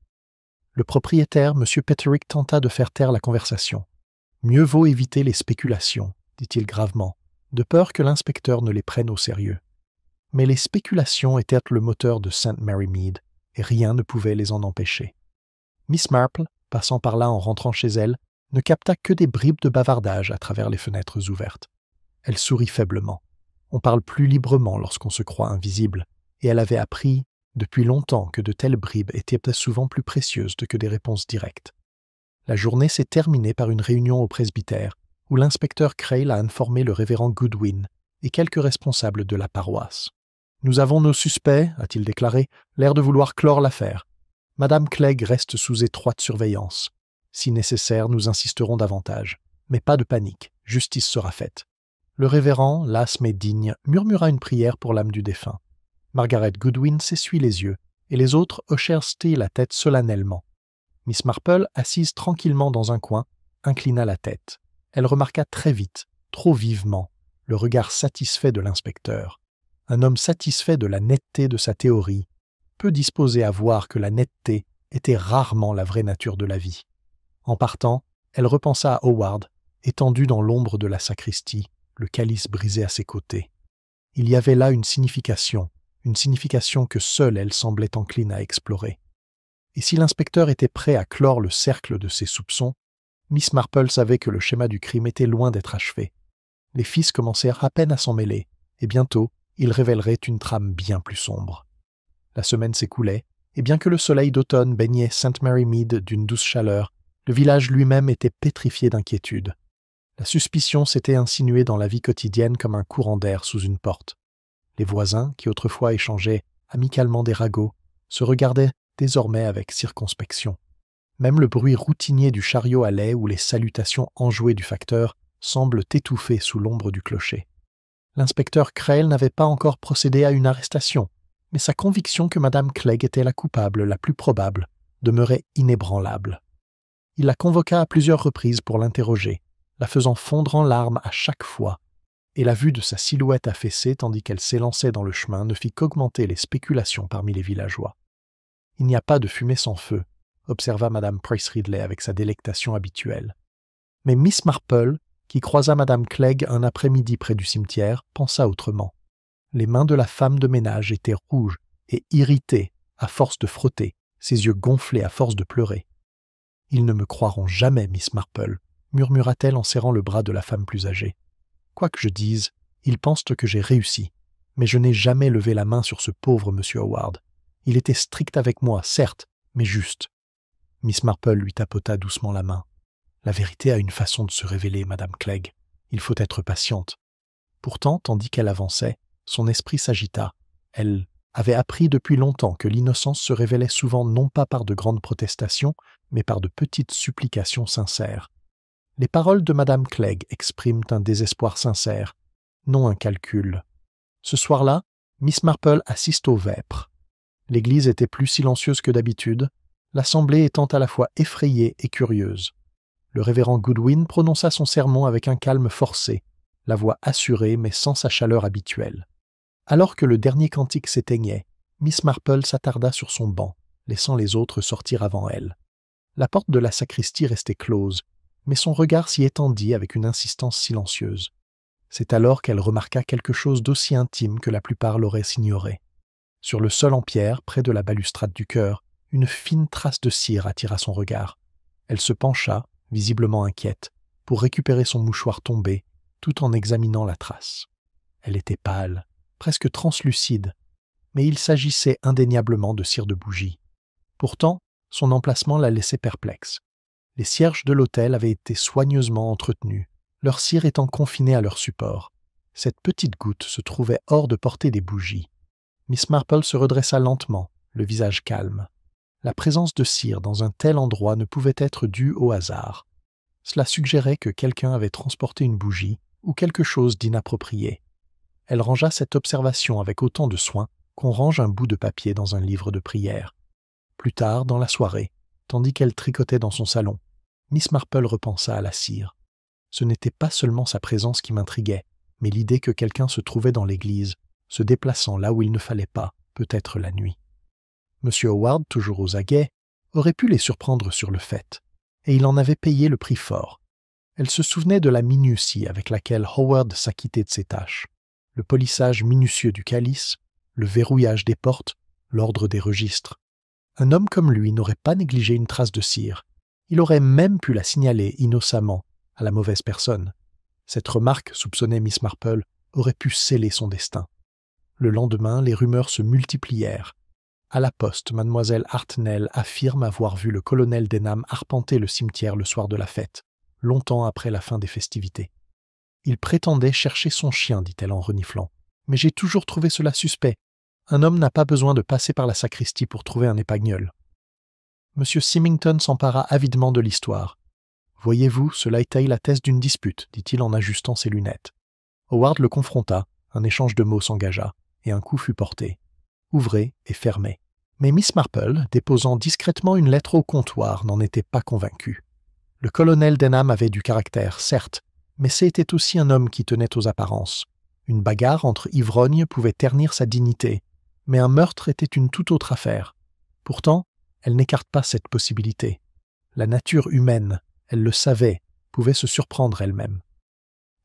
Le propriétaire, M. Petterick, tenta de faire taire la conversation. « Mieux vaut éviter les spéculations, » dit-il gravement, de peur que l'inspecteur ne les prenne au sérieux. Mais les spéculations étaient le moteur de St. Mary Mead, et rien ne pouvait les en empêcher. Miss Marple, passant par là en rentrant chez elle, ne capta que des bribes de bavardage à travers les fenêtres ouvertes. Elle sourit faiblement. On parle plus librement lorsqu'on se croit invisible, et elle avait appris depuis longtemps que de telles bribes étaient souvent plus précieuses que des réponses directes. La journée s'est terminée par une réunion au presbytère, où l'inspecteur Crail a informé le révérend Goodwin et quelques responsables de la paroisse. « Nous avons nos suspects, a-t-il déclaré, l'air de vouloir clore l'affaire. Madame Clegg reste sous étroite surveillance. Si nécessaire, nous insisterons davantage. Mais pas de panique, justice sera faite. » Le révérend, las mais digne, murmura une prière pour l'âme du défunt. Margaret Goodwin s'essuie les yeux, et les autres hochèrent la tête solennellement. Miss Marple, assise tranquillement dans un coin, inclina la tête. Elle remarqua très vite, trop vivement, le regard satisfait de l'inspecteur. Un homme satisfait de la netteté de sa théorie, peu disposé à voir que la netteté était rarement la vraie nature de la vie. En partant, elle repensa à Howard, étendu dans l'ombre de la sacristie, le calice brisé à ses côtés. Il y avait là une signification que seule elle semblait encline à explorer. Et si l'inspecteur était prêt à clore le cercle de ses soupçons, Miss Marple savait que le schéma du crime était loin d'être achevé. Les fils commencèrent à peine à s'en mêler, et bientôt, ils révéleraient une trame bien plus sombre. La semaine s'écoulait, et bien que le soleil d'automne baignait St. Mary Mead d'une douce chaleur, le village lui-même était pétrifié d'inquiétude. La suspicion s'était insinuée dans la vie quotidienne comme un courant d'air sous une porte. Les voisins, qui autrefois échangeaient amicalement des ragots, se regardaient désormais avec circonspection. Même le bruit routinier du chariot à lait ou les salutations enjouées du facteur semblent étouffées sous l'ombre du clocher. L'inspecteur Crail n'avait pas encore procédé à une arrestation, mais sa conviction que Madame Clegg était la coupable la plus probable demeurait inébranlable. Il la convoqua à plusieurs reprises pour l'interroger, la faisant fondre en larmes à chaque fois, et la vue de sa silhouette affaissée tandis qu'elle s'élançait dans le chemin ne fit qu'augmenter les spéculations parmi les villageois. Il n'y a pas de fumée sans feu, observa Madame Price Ridley avec sa délectation habituelle. Mais Miss Marple, qui croisa Madame Clegg un après-midi près du cimetière, pensa autrement. Les mains de la femme de ménage étaient rouges et irritées à force de frotter, ses yeux gonflés à force de pleurer. « Ils ne me croiront jamais, Miss Marple, » murmura-t-elle en serrant le bras de la femme plus âgée. « Quoi que je dise, ils pensent que j'ai réussi, mais je n'ai jamais levé la main sur ce pauvre Monsieur Howard. Il était strict avec moi, certes, mais juste. » Miss Marple lui tapota doucement la main. « La vérité a une façon de se révéler, Madame Clegg. Il faut être patiente. » Pourtant, tandis qu'elle avançait, son esprit s'agita. Elle avait appris depuis longtemps que l'innocence se révélait souvent non pas par de grandes protestations, mais par de petites supplications sincères. Les paroles de Madame Clegg expriment un désespoir sincère, non un calcul. Ce soir-là, Miss Marple assiste aux vêpres. L'église était plus silencieuse que d'habitude, l'assemblée étant à la fois effrayée et curieuse. Le révérend Goodwin prononça son sermon avec un calme forcé, la voix assurée mais sans sa chaleur habituelle. Alors que le dernier cantique s'éteignait, Miss Marple s'attarda sur son banc, laissant les autres sortir avant elle. La porte de la sacristie restait close, mais son regard s'y étendit avec une insistance silencieuse. C'est alors qu'elle remarqua quelque chose d'aussi intime que la plupart l'auraient ignoré. Sur le sol en pierre, près de la balustrade du chœur, une fine trace de cire attira son regard. Elle se pencha, visiblement inquiète, pour récupérer son mouchoir tombé, tout en examinant la trace. Elle était pâle, presque translucide, mais il s'agissait indéniablement de cire de bougie. Pourtant, son emplacement la laissait perplexe. Les cierges de l'autel avaient été soigneusement entretenus, leur cire étant confinée à leur support. Cette petite goutte se trouvait hors de portée des bougies. Miss Marple se redressa lentement, le visage calme. La présence de cire dans un tel endroit ne pouvait être due au hasard. Cela suggérait que quelqu'un avait transporté une bougie ou quelque chose d'inapproprié. Elle rangea cette observation avec autant de soin qu'on range un bout de papier dans un livre de prière. Plus tard, dans la soirée, tandis qu'elle tricotait dans son salon, Miss Marple repensa à la cire. Ce n'était pas seulement sa présence qui m'intriguait, mais l'idée que quelqu'un se trouvait dans l'église, se déplaçant là où il ne fallait pas, peut-être la nuit. M. Howard, toujours aux aguets, aurait pu les surprendre sur le fait, et il en avait payé le prix fort. Elle se souvenait de la minutie avec laquelle Howard s'acquittait de ses tâches, le polissage minutieux du calice, le verrouillage des portes, l'ordre des registres. Un homme comme lui n'aurait pas négligé une trace de cire. Il aurait même pu la signaler innocemment à la mauvaise personne. Cette remarque, soupçonnait Miss Marple, aurait pu sceller son destin. Le lendemain, les rumeurs se multiplièrent. À la poste, mademoiselle Hartnell affirme avoir vu le colonel Denham arpenter le cimetière le soir de la fête, longtemps après la fin des festivités. Il prétendait chercher son chien, dit-elle en reniflant. Mais j'ai toujours trouvé cela suspect. Un homme n'a pas besoin de passer par la sacristie pour trouver un épagnol. M. Symington s'empara avidement de l'histoire. « Voyez-vous, cela étaye la thèse d'une dispute, dit-il en ajustant ses lunettes. Howard le confronta, un échange de mots s'engagea, et un coup fut porté. Ouvrez et fermez. Mais Miss Marple, déposant discrètement une lettre au comptoir, n'en était pas convaincue. Le colonel Denham avait du caractère, certes, mais c'était aussi un homme qui tenait aux apparences. Une bagarre entre ivrognes pouvait ternir sa dignité, mais un meurtre était une toute autre affaire. Pourtant, elle n'écarte pas cette possibilité. La nature humaine, elle le savait, pouvait se surprendre elle-même.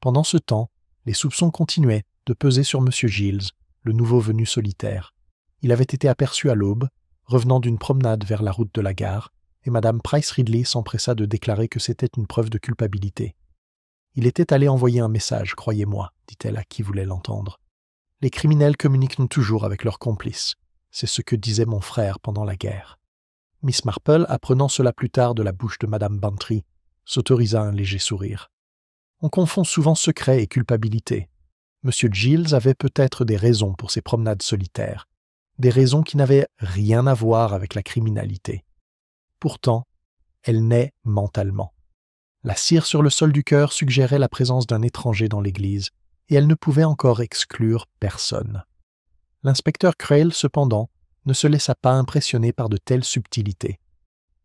Pendant ce temps, les soupçons continuaient de peser sur M. Giles, le nouveau venu solitaire. Il avait été aperçu à l'aube, revenant d'une promenade vers la route de la gare, et Madame Price Ridley s'empressa de déclarer que c'était une preuve de culpabilité. « Il était allé envoyer un message, croyez-moi, » dit-elle à qui voulait l'entendre. « Les criminels communiquent toujours avec leurs complices. C'est ce que disait mon frère pendant la guerre. » Miss Marple, apprenant cela plus tard de la bouche de Madame Bantry, s'autorisa un léger sourire. On confond souvent secret et culpabilité. M. Giles avait peut-être des raisons pour ses promenades solitaires, des raisons qui n'avaient rien à voir avec la criminalité. Pourtant, elle naît mentalement. La cire sur le sol du chœur suggérait la présence d'un étranger dans l'église, et elle ne pouvait encore exclure personne. L'inspecteur Crail, cependant, ne se laissa pas impressionner par de telles subtilités.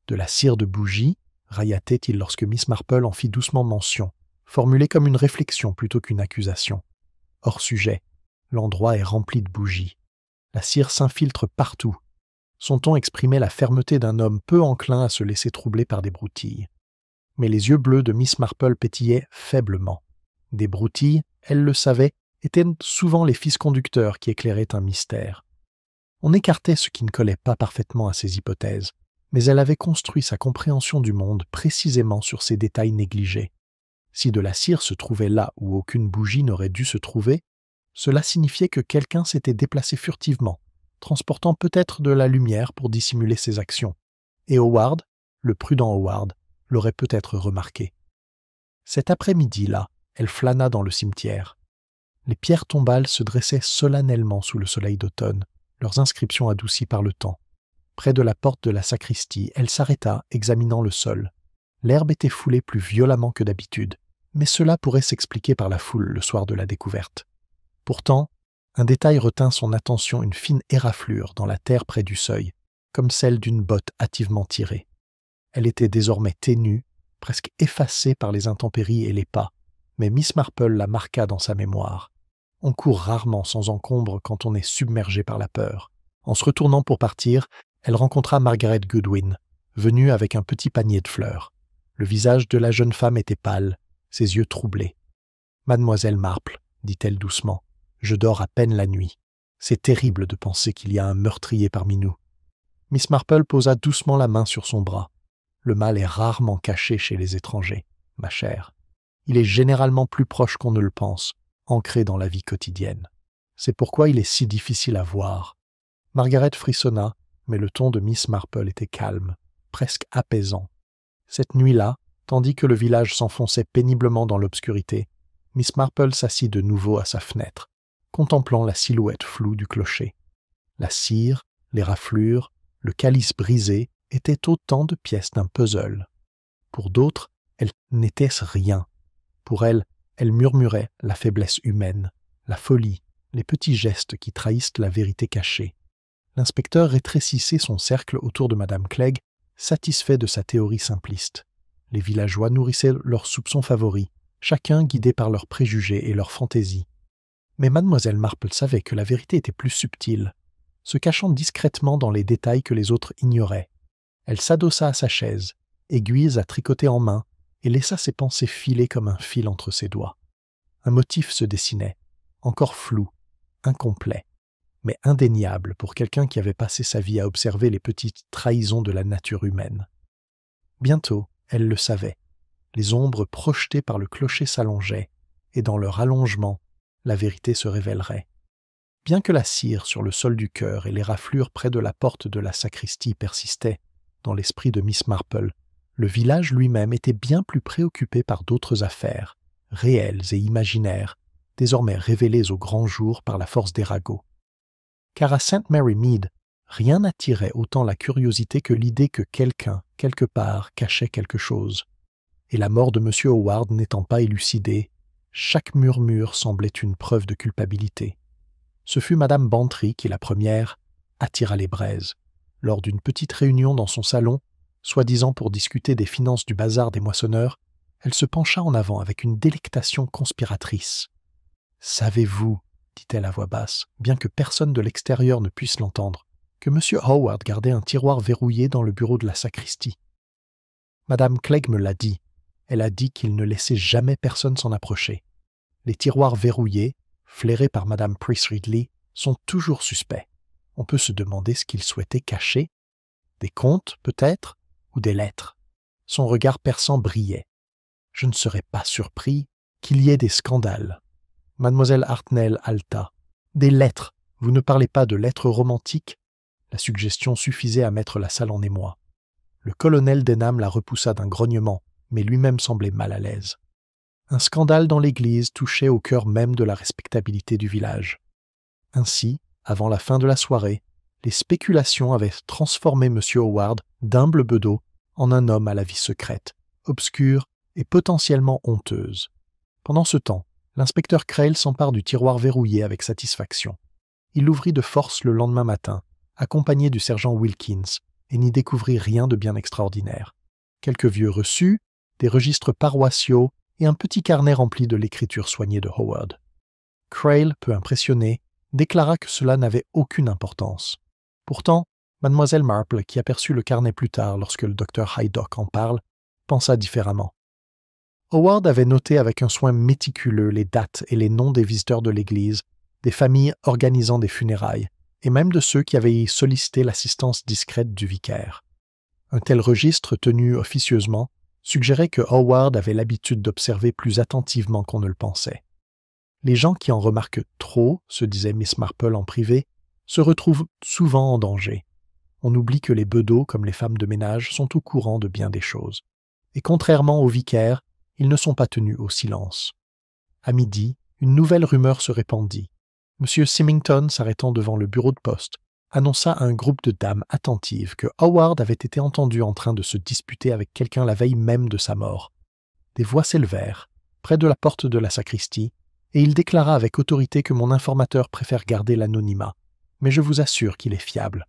De la cire de bougie, railla-t-il lorsque Miss Marple en fit doucement mention, formulée comme une réflexion plutôt qu'une accusation. Hors sujet, l'endroit est rempli de bougies. La cire s'infiltre partout. Son ton exprimait la fermeté d'un homme peu enclin à se laisser troubler par des broutilles. Mais les yeux bleus de Miss Marple pétillaient faiblement. Des broutilles, elle le savait, étaient souvent les fils conducteurs qui éclairaient un mystère. On écartait ce qui ne collait pas parfaitement à ses hypothèses, mais elle avait construit sa compréhension du monde précisément sur ces détails négligés. Si de la cire se trouvait là où aucune bougie n'aurait dû se trouver, cela signifiait que quelqu'un s'était déplacé furtivement, transportant peut-être de la lumière pour dissimuler ses actions. Et Howard, le prudent Howard, l'aurait peut-être remarqué. Cet après-midi-là, elle flâna dans le cimetière. Les pierres tombales se dressaient solennellement sous le soleil d'automne, leurs inscriptions adoucies par le temps. Près de la porte de la sacristie, elle s'arrêta, examinant le sol. L'herbe était foulée plus violemment que d'habitude, mais cela pourrait s'expliquer par la foule le soir de la découverte. Pourtant, un détail retint son attention, une fine éraflure dans la terre près du seuil, comme celle d'une botte hâtivement tirée. Elle était désormais ténue, presque effacée par les intempéries et les pas, mais Miss Marple la marqua dans sa mémoire. On court rarement sans encombre quand on est submergé par la peur. En se retournant pour partir, elle rencontra Margaret Goodwin, venue avec un petit panier de fleurs. Le visage de la jeune femme était pâle, ses yeux troublés. « Mademoiselle Marple, dit-elle doucement, je dors à peine la nuit. C'est terrible de penser qu'il y a un meurtrier parmi nous. » Miss Marple posa doucement la main sur son bras. « Le mal est rarement caché chez les étrangers, ma chère. Il est généralement plus proche qu'on ne le pense, ancré dans la vie quotidienne. C'est pourquoi il est si difficile à voir. » Margaret frissonna, mais le ton de Miss Marple était calme, presque apaisant. Cette nuit-là, tandis que le village s'enfonçait péniblement dans l'obscurité, Miss Marple s'assit de nouveau à sa fenêtre, contemplant la silhouette floue du clocher. La cire, les raflures, le calice brisé étaient autant de pièces d'un puzzle. Pour d'autres, n'était-ce rien. Pour elle, elle murmurait la faiblesse humaine, la folie, les petits gestes qui trahissent la vérité cachée. L'inspecteur rétrécissait son cercle autour de Madame Clegg, satisfait de sa théorie simpliste. Les villageois nourrissaient leurs soupçons favoris, chacun guidé par leurs préjugés et leurs fantaisies. Mais Mademoiselle Marple savait que la vérité était plus subtile, se cachant discrètement dans les détails que les autres ignoraient. Elle s'adossa à sa chaise, aiguilles à tricoter en main, et laissa ses pensées filer comme un fil entre ses doigts. Un motif se dessinait, encore flou, incomplet, mais indéniable pour quelqu'un qui avait passé sa vie à observer les petites trahisons de la nature humaine. Bientôt, elle le savait. Les ombres projetées par le clocher s'allongeaient, et dans leur allongement, la vérité se révélerait. Bien que la cire sur le sol du chœur et les raflures près de la porte de la sacristie persistaient dans l'esprit de Miss Marple, le village lui-même était bien plus préoccupé par d'autres affaires, réelles et imaginaires, désormais révélées au grand jour par la force des ragots. Car à St. Mary Mead, rien n'attirait autant la curiosité que l'idée que quelqu'un, quelque part, cachait quelque chose. Et la mort de M. Howard n'étant pas élucidée, chaque murmure semblait une preuve de culpabilité. Ce fut Madame Bantry qui, la première, attira les braises. Lors d'une petite réunion dans son salon, soi-disant pour discuter des finances du bazar des moissonneurs, elle se pencha en avant avec une délectation conspiratrice. « Savez-vous, dit-elle à voix basse, bien que personne de l'extérieur ne puisse l'entendre, que M. Howard gardait un tiroir verrouillé dans le bureau de la sacristie. Madame Clegg me l'a dit. Elle a dit qu'il ne laissait jamais personne s'en approcher. Les tiroirs verrouillés, flairés par Madame Price Ridley, sont toujours suspects. On peut se demander ce qu'il souhaitait cacher. Des comptes, peut-être, ou des lettres. Son regard perçant brillait. Je ne serais pas surpris qu'il y ait des scandales. Mademoiselle Hartnell haleta. Des lettres. Vous ne parlez pas de lettres romantiques? La suggestion suffisait à mettre la salle en émoi. Le colonel Denham la repoussa d'un grognement, mais lui-même semblait mal à l'aise. Un scandale dans l'église touchait au cœur même de la respectabilité du village. Ainsi, avant la fin de la soirée, les spéculations avaient transformé M. Howard d'humble bedeau en un homme à la vie secrète, obscure et potentiellement honteuse. Pendant ce temps, l'inspecteur Crail s'empare du tiroir verrouillé avec satisfaction. Il l'ouvrit de force le lendemain matin, accompagné du sergent Wilkins, et n'y découvrit rien de bien extraordinaire. Quelques vieux reçus, des registres paroissiaux et un petit carnet rempli de l'écriture soignée de Howard. Crail, peu impressionné, déclara que cela n'avait aucune importance. Pourtant, Mademoiselle Marple, qui aperçut le carnet plus tard lorsque le docteur Haydock en parle, pensa différemment. Howard avait noté avec un soin méticuleux les dates et les noms des visiteurs de l'église, des familles organisant des funérailles, et même de ceux qui avaient sollicité l'assistance discrète du vicaire. Un tel registre tenu officieusement suggérait que Howard avait l'habitude d'observer plus attentivement qu'on ne le pensait. Les gens qui en remarquent trop, se disait Miss Marple en privé, se retrouvent souvent en danger. On oublie que les bedeaux, comme les femmes de ménage, sont au courant de bien des choses. Et contrairement au vicaire, ils ne sont pas tenus au silence. À midi, une nouvelle rumeur se répandit. M. Symington, s'arrêtant devant le bureau de poste, annonça à un groupe de dames attentives que Howard avait été entendu en train de se disputer avec quelqu'un la veille même de sa mort. Des voix s'élevèrent, près de la porte de la sacristie, et il déclara avec autorité que mon informateur préfère garder l'anonymat, mais je vous assure qu'il est fiable.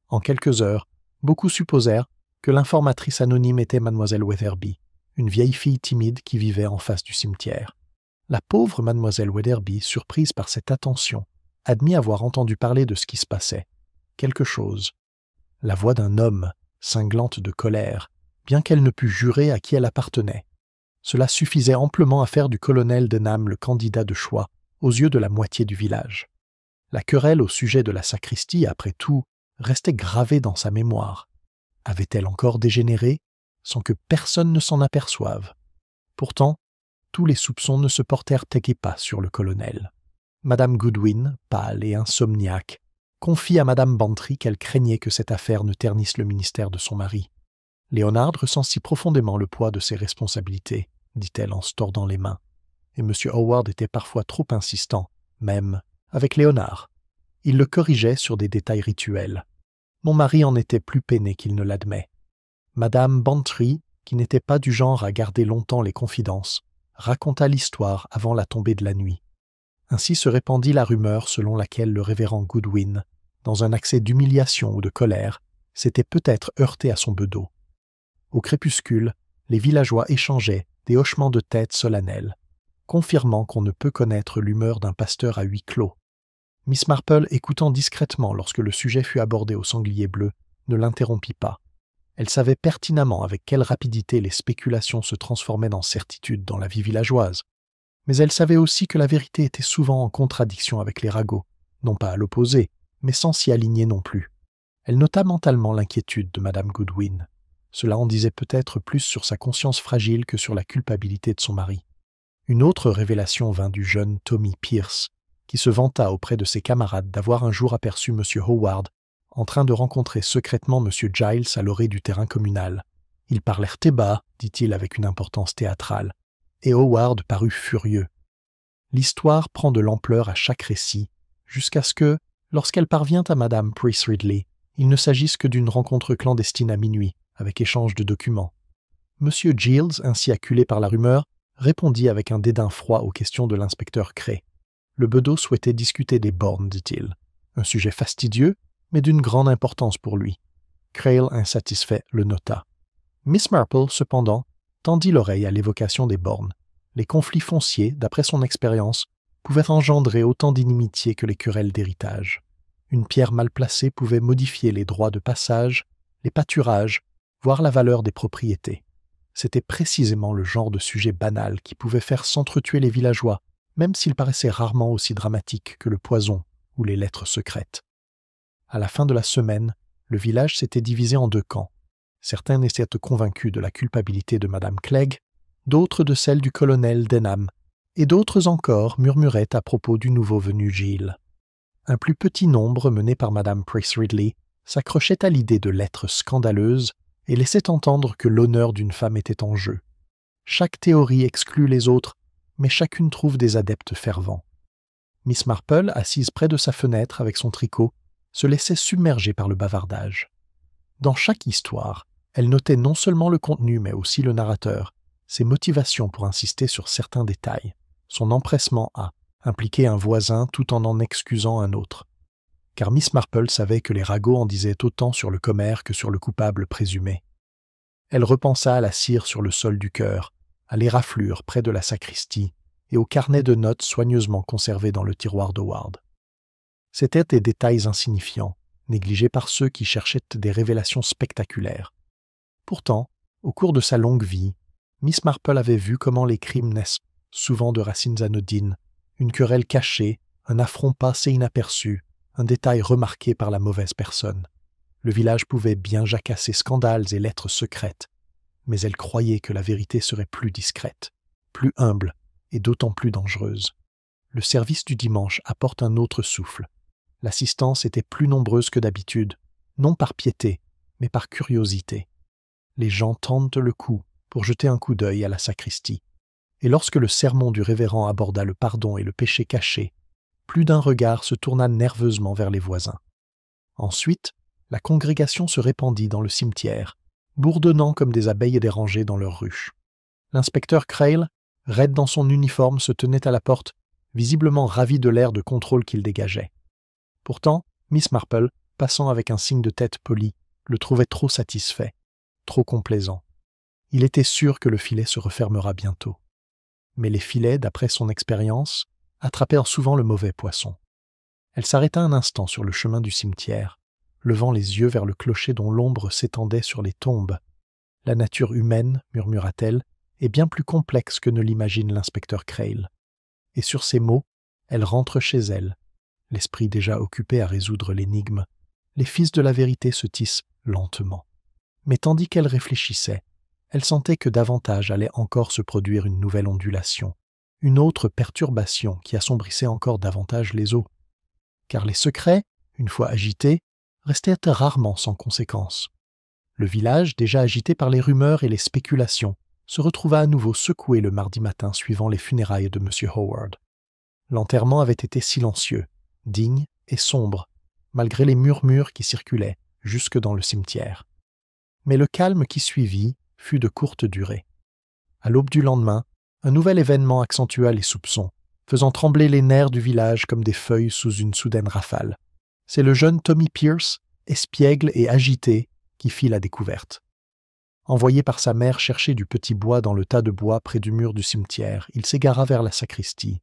En quelques heures, beaucoup supposèrent que l'informatrice anonyme était mademoiselle Weatherby, une vieille fille timide qui vivait en face du cimetière. La pauvre mademoiselle Weatherby, surprise par cette attention, admit avoir entendu parler de ce qui se passait. Quelque chose. La voix d'un homme, cinglante de colère, bien qu'elle ne pût jurer à qui elle appartenait. Cela suffisait amplement à faire du colonel Denham le candidat de choix aux yeux de la moitié du village. La querelle au sujet de la sacristie, après tout, restait gravée dans sa mémoire. Avait-elle encore dégénéré, sans que personne ne s'en aperçoive? Pourtant, tous les soupçons ne se portèrent pas sur le colonel. Madame Goodwin, pâle et insomniaque, confie à Madame Bantry qu'elle craignait que cette affaire ne ternisse le ministère de son mari. Léonard ressentit profondément le poids de ses responsabilités, dit-elle en se tordant les mains, et M. Howard était parfois trop insistant, même avec Léonard. Il le corrigeait sur des détails rituels. Mon mari en était plus peiné qu'il ne l'admet. Madame Bantry, qui n'était pas du genre à garder longtemps les confidences, raconta l'histoire avant la tombée de la nuit. Ainsi se répandit la rumeur selon laquelle le révérend Goodwin, dans un accès d'humiliation ou de colère, s'était peut-être heurté à son bedeau. Au crépuscule, les villageois échangeaient des hochements de tête solennels, confirmant qu'on ne peut connaître l'humeur d'un pasteur à huis clos. Miss Marple, écoutant discrètement lorsque le sujet fut abordé au sanglier bleu, ne l'interrompit pas. Elle savait pertinemment avec quelle rapidité les spéculations se transformaient en certitudes dans la vie villageoise. Mais elle savait aussi que la vérité était souvent en contradiction avec les ragots, non pas à l'opposé, mais sans s'y aligner non plus. Elle nota mentalement l'inquiétude de Madame Goodwin. Cela en disait peut-être plus sur sa conscience fragile que sur la culpabilité de son mari. Une autre révélation vint du jeune Tommy Pierce, qui se vanta auprès de ses camarades d'avoir un jour aperçu M. Howard en train de rencontrer secrètement M. Giles à l'orée du terrain communal. Ils parlèrent bas, dit-il avec une importance théâtrale, et Howard parut furieux. L'histoire prend de l'ampleur à chaque récit, jusqu'à ce que, lorsqu'elle parvient à Madame Price Ridley, il ne s'agisse que d'une rencontre clandestine à minuit, avec échange de documents. M. Giles, ainsi acculé par la rumeur, répondit avec un dédain froid aux questions de l'inspecteur Cray. Le bedeau souhaitait discuter des bornes, dit-il. Un sujet fastidieux, mais d'une grande importance pour lui. Crail, insatisfait, le nota. Miss Marple, cependant, tendit l'oreille à l'évocation des bornes. Les conflits fonciers, d'après son expérience, pouvaient engendrer autant d'inimitiés que les querelles d'héritage. Une pierre mal placée pouvait modifier les droits de passage, les pâturages, voire la valeur des propriétés. C'était précisément le genre de sujet banal qui pouvait faire s'entretuer les villageois, même s'il paraissait rarement aussi dramatique que le poison ou les lettres secrètes. À la fin de la semaine, le village s'était divisé en deux camps. Certains étaient convaincus de la culpabilité de Madame Clegg, d'autres de celle du colonel Denham, et d'autres encore murmuraient à propos du nouveau venu Giles. Un plus petit nombre, mené par Madame Price Ridley, s'accrochait à l'idée de lettres scandaleuses et laissait entendre que l'honneur d'une femme était en jeu. Chaque théorie exclut les autres, mais chacune trouve des adeptes fervents. Miss Marple, assise près de sa fenêtre avec son tricot, se laissait submerger par le bavardage. Dans chaque histoire, elle notait non seulement le contenu mais aussi le narrateur, ses motivations pour insister sur certains détails, son empressement à impliquer un voisin tout en excusant un autre. Car Miss Marple savait que les ragots en disaient autant sur le commère que sur le coupable présumé. Elle repensa à la cire sur le sol du chœur, à l'éraflure près de la sacristie et au carnet de notes soigneusement conservé dans le tiroir d'Howard. C'étaient des détails insignifiants, négligée par ceux qui cherchaient des révélations spectaculaires. Pourtant, au cours de sa longue vie, Miss Marple avait vu comment les crimes naissent souvent de racines anodines, une querelle cachée, un affront passé inaperçu, un détail remarqué par la mauvaise personne. Le village pouvait bien jacasser scandales et lettres secrètes, mais elle croyait que la vérité serait plus discrète, plus humble et d'autant plus dangereuse. Le service du dimanche apporte un autre souffle. L'assistance était plus nombreuse que d'habitude, non par piété, mais par curiosité. Les gens tentent le coup pour jeter un coup d'œil à la sacristie. Et lorsque le sermon du révérend aborda le pardon et le péché caché, plus d'un regard se tourna nerveusement vers les voisins. Ensuite, la congrégation se répandit dans le cimetière, bourdonnant comme des abeilles dérangées dans leur ruche. L'inspecteur Crail, raide dans son uniforme, se tenait à la porte, visiblement ravi de l'air de contrôle qu'il dégageait. Pourtant, Miss Marple, passant avec un signe de tête poli, le trouvait trop satisfait, trop complaisant. Il était sûr que le filet se refermera bientôt. Mais les filets, d'après son expérience, attrapèrent souvent le mauvais poisson. Elle s'arrêta un instant sur le chemin du cimetière, levant les yeux vers le clocher dont l'ombre s'étendait sur les tombes. La nature humaine, murmura-t-elle, est bien plus complexe que ne l'imagine l'inspecteur Crail. Et sur ces mots, elle rentre chez elle, l'esprit déjà occupé à résoudre l'énigme. Les fils de la vérité se tissent lentement. Mais tandis qu'elle réfléchissait, elle sentait que davantage allait encore se produire une nouvelle ondulation, une autre perturbation qui assombrissait encore davantage les eaux. Car les secrets, une fois agités, restaient rarement sans conséquence. Le village, déjà agité par les rumeurs et les spéculations, se retrouva à nouveau secoué le mardi matin suivant les funérailles de M. Howard. L'enterrement avait été silencieux, digne et sombre, malgré les murmures qui circulaient jusque dans le cimetière. Mais le calme qui suivit fut de courte durée. À l'aube du lendemain, un nouvel événement accentua les soupçons, faisant trembler les nerfs du village comme des feuilles sous une soudaine rafale. C'est le jeune Tommy Pierce, espiègle et agité, qui fit la découverte. Envoyé par sa mère chercher du petit bois dans le tas de bois près du mur du cimetière, il s'égara vers la sacristie,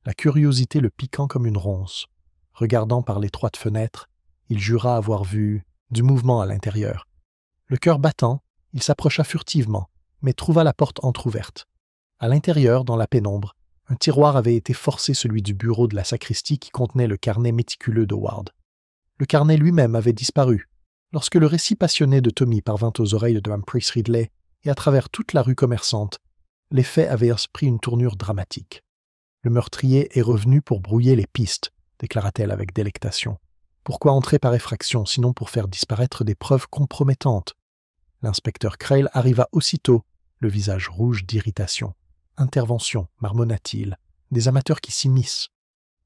la curiosité le piquant comme une ronce. Regardant par l'étroite fenêtre, il jura avoir vu du mouvement à l'intérieur. Le cœur battant, il s'approcha furtivement, mais trouva la porte entr'ouverte. À l'intérieur, dans la pénombre, un tiroir avait été forcé, celui du bureau de la sacristie qui contenait le carnet méticuleux d'Howard. Le carnet lui-même avait disparu. Lorsque le récit passionné de Tommy parvint aux oreilles de Humphreys Ridley et à travers toute la rue commerçante, les faits avaient pris une tournure dramatique. Le meurtrier est revenu pour brouiller les pistes, déclara-t-elle avec délectation. Pourquoi entrer par effraction, sinon pour faire disparaître des preuves compromettantes? L'inspecteur Crail arriva aussitôt, le visage rouge d'irritation. Intervention, marmonna-t-il, des amateurs qui s'immiscent.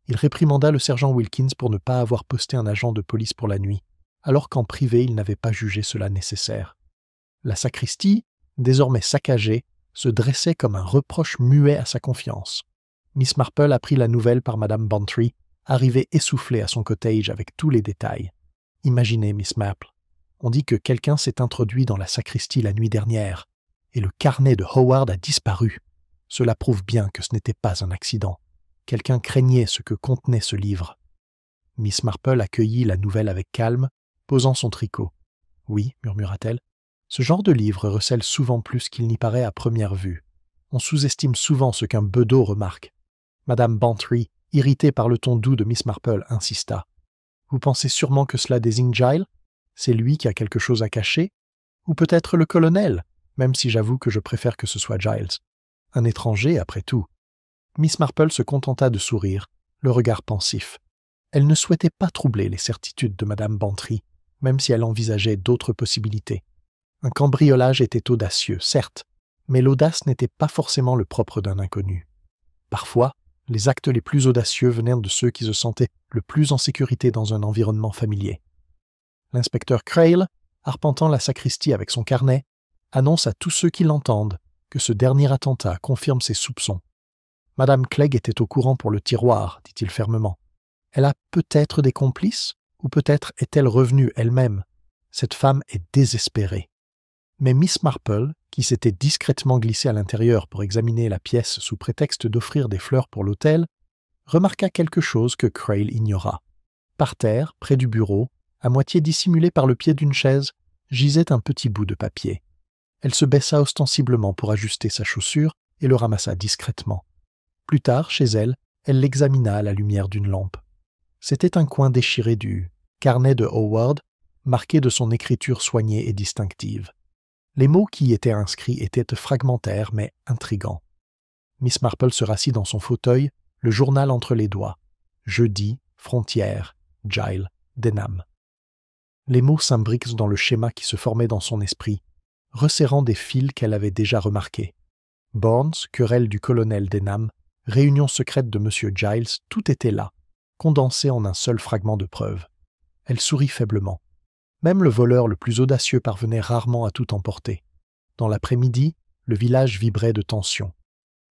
Il réprimanda le sergent Wilkins pour ne pas avoir posté un agent de police pour la nuit, alors qu'en privé il n'avait pas jugé cela nécessaire. La sacristie, désormais saccagée, se dressait comme un reproche muet à sa confiance. Miss Marple apprit la nouvelle par Madame Bantry, arrivée essoufflée à son cottage avec tous les détails. Imaginez, Miss Marple, on dit que quelqu'un s'est introduit dans la sacristie la nuit dernière, et le carnet de Howard a disparu. Cela prouve bien que ce n'était pas un accident. Quelqu'un craignait ce que contenait ce livre. Miss Marple accueillit la nouvelle avec calme, posant son tricot. « Oui, murmura-t-elle, ce genre de livre recèle souvent plus qu'il n'y paraît à première vue. On sous-estime souvent ce qu'un bedeau remarque. » Madame Bantry, irritée par le ton doux de Miss Marple, insista. « Vous pensez sûrement que cela désigne Giles? C'est lui qui a quelque chose à cacher? Ou peut-être le colonel, même si j'avoue que je préfère que ce soit Giles. Un étranger, après tout. » Miss Marple se contenta de sourire, le regard pensif. Elle ne souhaitait pas troubler les certitudes de Madame Bantry, même si elle envisageait d'autres possibilités. Un cambriolage était audacieux, certes, mais l'audace n'était pas forcément le propre d'un inconnu. Parfois, les actes les plus audacieux venaient de ceux qui se sentaient le plus en sécurité dans un environnement familier. L'inspecteur Crail, arpentant la sacristie avec son carnet, annonce à tous ceux qui l'entendent que ce dernier attentat confirme ses soupçons. Madame Clegg était au courant pour le tiroir, dit-il fermement. Elle a peut-être des complices, ou peut-être est-elle revenue elle-même. Cette femme est désespérée. Mais Miss Marple, qui s'était discrètement glissée à l'intérieur pour examiner la pièce sous prétexte d'offrir des fleurs pour l'autel, remarqua quelque chose que Crail ignora. Par terre, près du bureau, À moitié dissimulé par le pied d'une chaise, gisait un petit bout de papier. Elle se baissa ostensiblement pour ajuster sa chaussure et le ramassa discrètement. Plus tard, chez elle, elle l'examina à la lumière d'une lampe. C'était un coin déchiré du carnet de Howard, marqué de son écriture soignée et distinctive. Les mots qui y étaient inscrits étaient fragmentaires mais intrigants. Miss Marple se rassit dans son fauteuil, le journal entre les doigts. Jeudi, Frontière, Giles, Denham. Les mots s'imbriquent dans le schéma qui se formait dans son esprit, resserrant des fils qu'elle avait déjà remarqués. Bournes, querelle du colonel Denham, réunion secrète de M. Giles, tout était là, condensé en un seul fragment de preuve. Elle sourit faiblement. Même le voleur le plus audacieux parvenait rarement à tout emporter. Dans l'après-midi, le village vibrait de tension.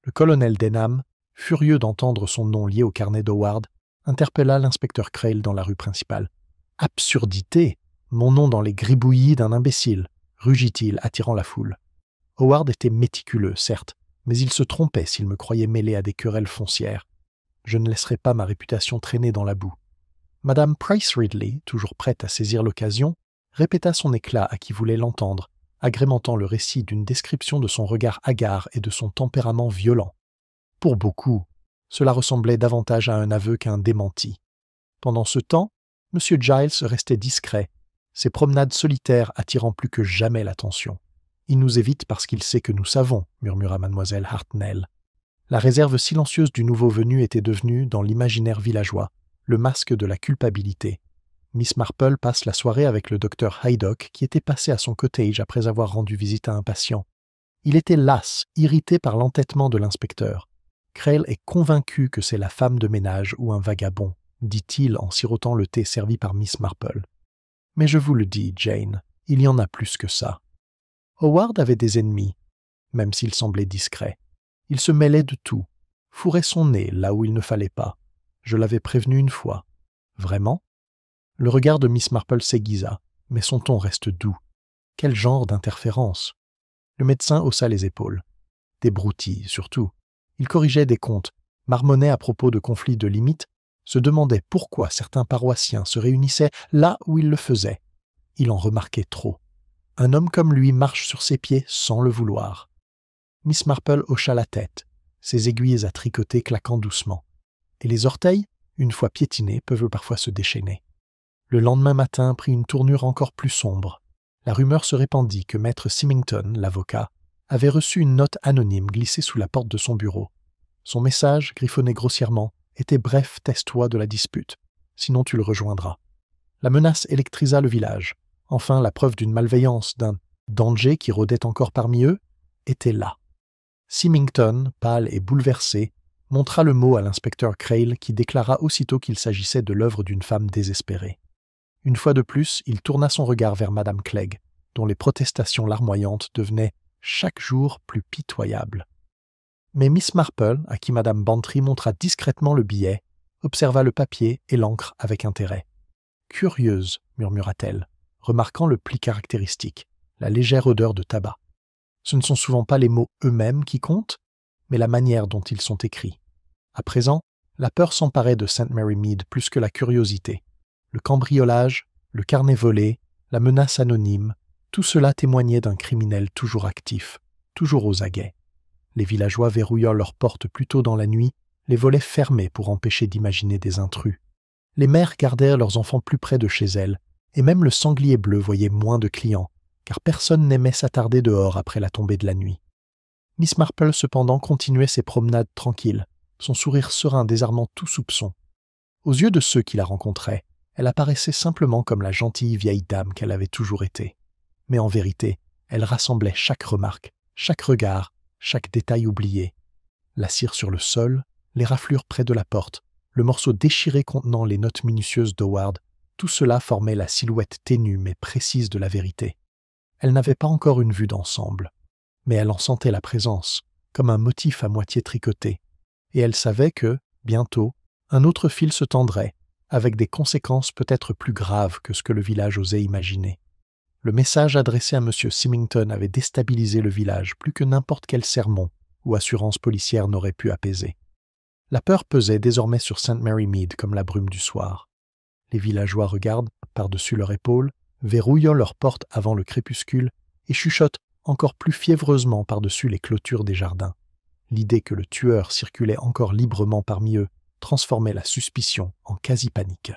Le colonel Denham, furieux d'entendre son nom lié au carnet d'Howard, interpella l'inspecteur Crail dans la rue principale. « Absurdité! Mon nom dans les gribouillis d'un imbécile !» rugit-il, attirant la foule. Howard était méticuleux, certes, mais il se trompait s'il me croyait mêlé à des querelles foncières. Je ne laisserai pas ma réputation traîner dans la boue. Madame Price Ridley, toujours prête à saisir l'occasion, répéta son éclat à qui voulait l'entendre, agrémentant le récit d'une description de son regard hagard et de son tempérament violent. Pour beaucoup, cela ressemblait davantage à un aveu qu'à un démenti. Pendant ce temps, M. Giles restait discret, ses promenades solitaires attirant plus que jamais l'attention. « Il nous évite parce qu'il sait que nous savons », murmura mademoiselle Hartnell. La réserve silencieuse du nouveau venu était devenue, dans l'imaginaire villageois, le masque de la culpabilité. Miss Marple passe la soirée avec le docteur Haydock qui était passé à son cottage après avoir rendu visite à un patient. Il était las, irrité par l'entêtement de l'inspecteur. « Crail est convaincu que c'est la femme de ménage ou un vagabond », dit-il en sirotant le thé servi par Miss Marple. « Mais je vous le dis, Jane, il y en a plus que ça. » Howard avait des ennemis, même s'il semblait discret. Il se mêlait de tout, fourrait son nez là où il ne fallait pas. Je l'avais prévenu une fois. Vraiment ? Le regard de Miss Marple s'aiguisa, mais son ton reste doux. Quel genre d'interférence ? Le médecin haussa les épaules. Des broutilles, surtout. Il corrigeait des comptes, marmonnait à propos de conflits de limites, se demandait pourquoi certains paroissiens se réunissaient là où il le faisait. Il en remarquait trop. Un homme comme lui marche sur ses pieds sans le vouloir. Miss Marple hocha la tête, ses aiguilles à tricoter claquant doucement. Et les orteils, une fois piétinés, peuvent parfois se déchaîner. Le lendemain matin prit une tournure encore plus sombre. La rumeur se répandit que maître Symington, l'avocat, avait reçu une note anonyme glissée sous la porte de son bureau. Son message, griffonné grossièrement, était bref, teste-toi de la dispute, sinon tu le rejoindras. La menace électrisa le village. Enfin, la preuve d'une malveillance, d'un danger qui rôdait encore parmi eux, était là. Symington, pâle et bouleversé, montra le mot à l'inspecteur Crail qui déclara aussitôt qu'il s'agissait de l'œuvre d'une femme désespérée. Une fois de plus, il tourna son regard vers Madame Clegg, dont les protestations larmoyantes devenaient chaque jour plus pitoyables. Mais Miss Marple, à qui Madame Bantry montra discrètement le billet, observa le papier et l'encre avec intérêt. « Curieuse », murmura-t-elle, remarquant le pli caractéristique, la légère odeur de tabac. Ce ne sont souvent pas les mots eux-mêmes qui comptent, mais la manière dont ils sont écrits. À présent, la peur s'emparait de St. Mary Mead plus que la curiosité. Le cambriolage, le carnet volé, la menace anonyme, tout cela témoignait d'un criminel toujours actif, toujours aux aguets. Les villageois verrouillant leurs portes plus tôt dans la nuit, les volets fermés pour empêcher d'imaginer des intrus. Les mères gardèrent leurs enfants plus près de chez elles, et même le sanglier bleu voyait moins de clients, car personne n'aimait s'attarder dehors après la tombée de la nuit. Miss Marple, cependant, continuait ses promenades tranquilles, son sourire serein désarmant tout soupçon. Aux yeux de ceux qui la rencontraient, elle apparaissait simplement comme la gentille vieille dame qu'elle avait toujours été. Mais en vérité, elle rassemblait chaque remarque, chaque regard, chaque détail oublié. La cire sur le sol, les raflures près de la porte, le morceau déchiré contenant les notes minutieuses d'Howard, tout cela formait la silhouette ténue mais précise de la vérité. Elle n'avait pas encore une vue d'ensemble, mais elle en sentait la présence, comme un motif à moitié tricoté, et elle savait que, bientôt, un autre fil se tendrait, avec des conséquences peut-être plus graves que ce que le village osait imaginer. Le message adressé à M. Symington avait déstabilisé le village plus que n'importe quel sermon ou assurance policière n'aurait pu apaiser. La peur pesait désormais sur St. Mary Mead comme la brume du soir. Les villageois regardent par-dessus leur épaule, verrouillant leurs portes avant le crépuscule et chuchotent encore plus fiévreusement par-dessus les clôtures des jardins. L'idée que le tueur circulait encore librement parmi eux transformait la suspicion en quasi-panique.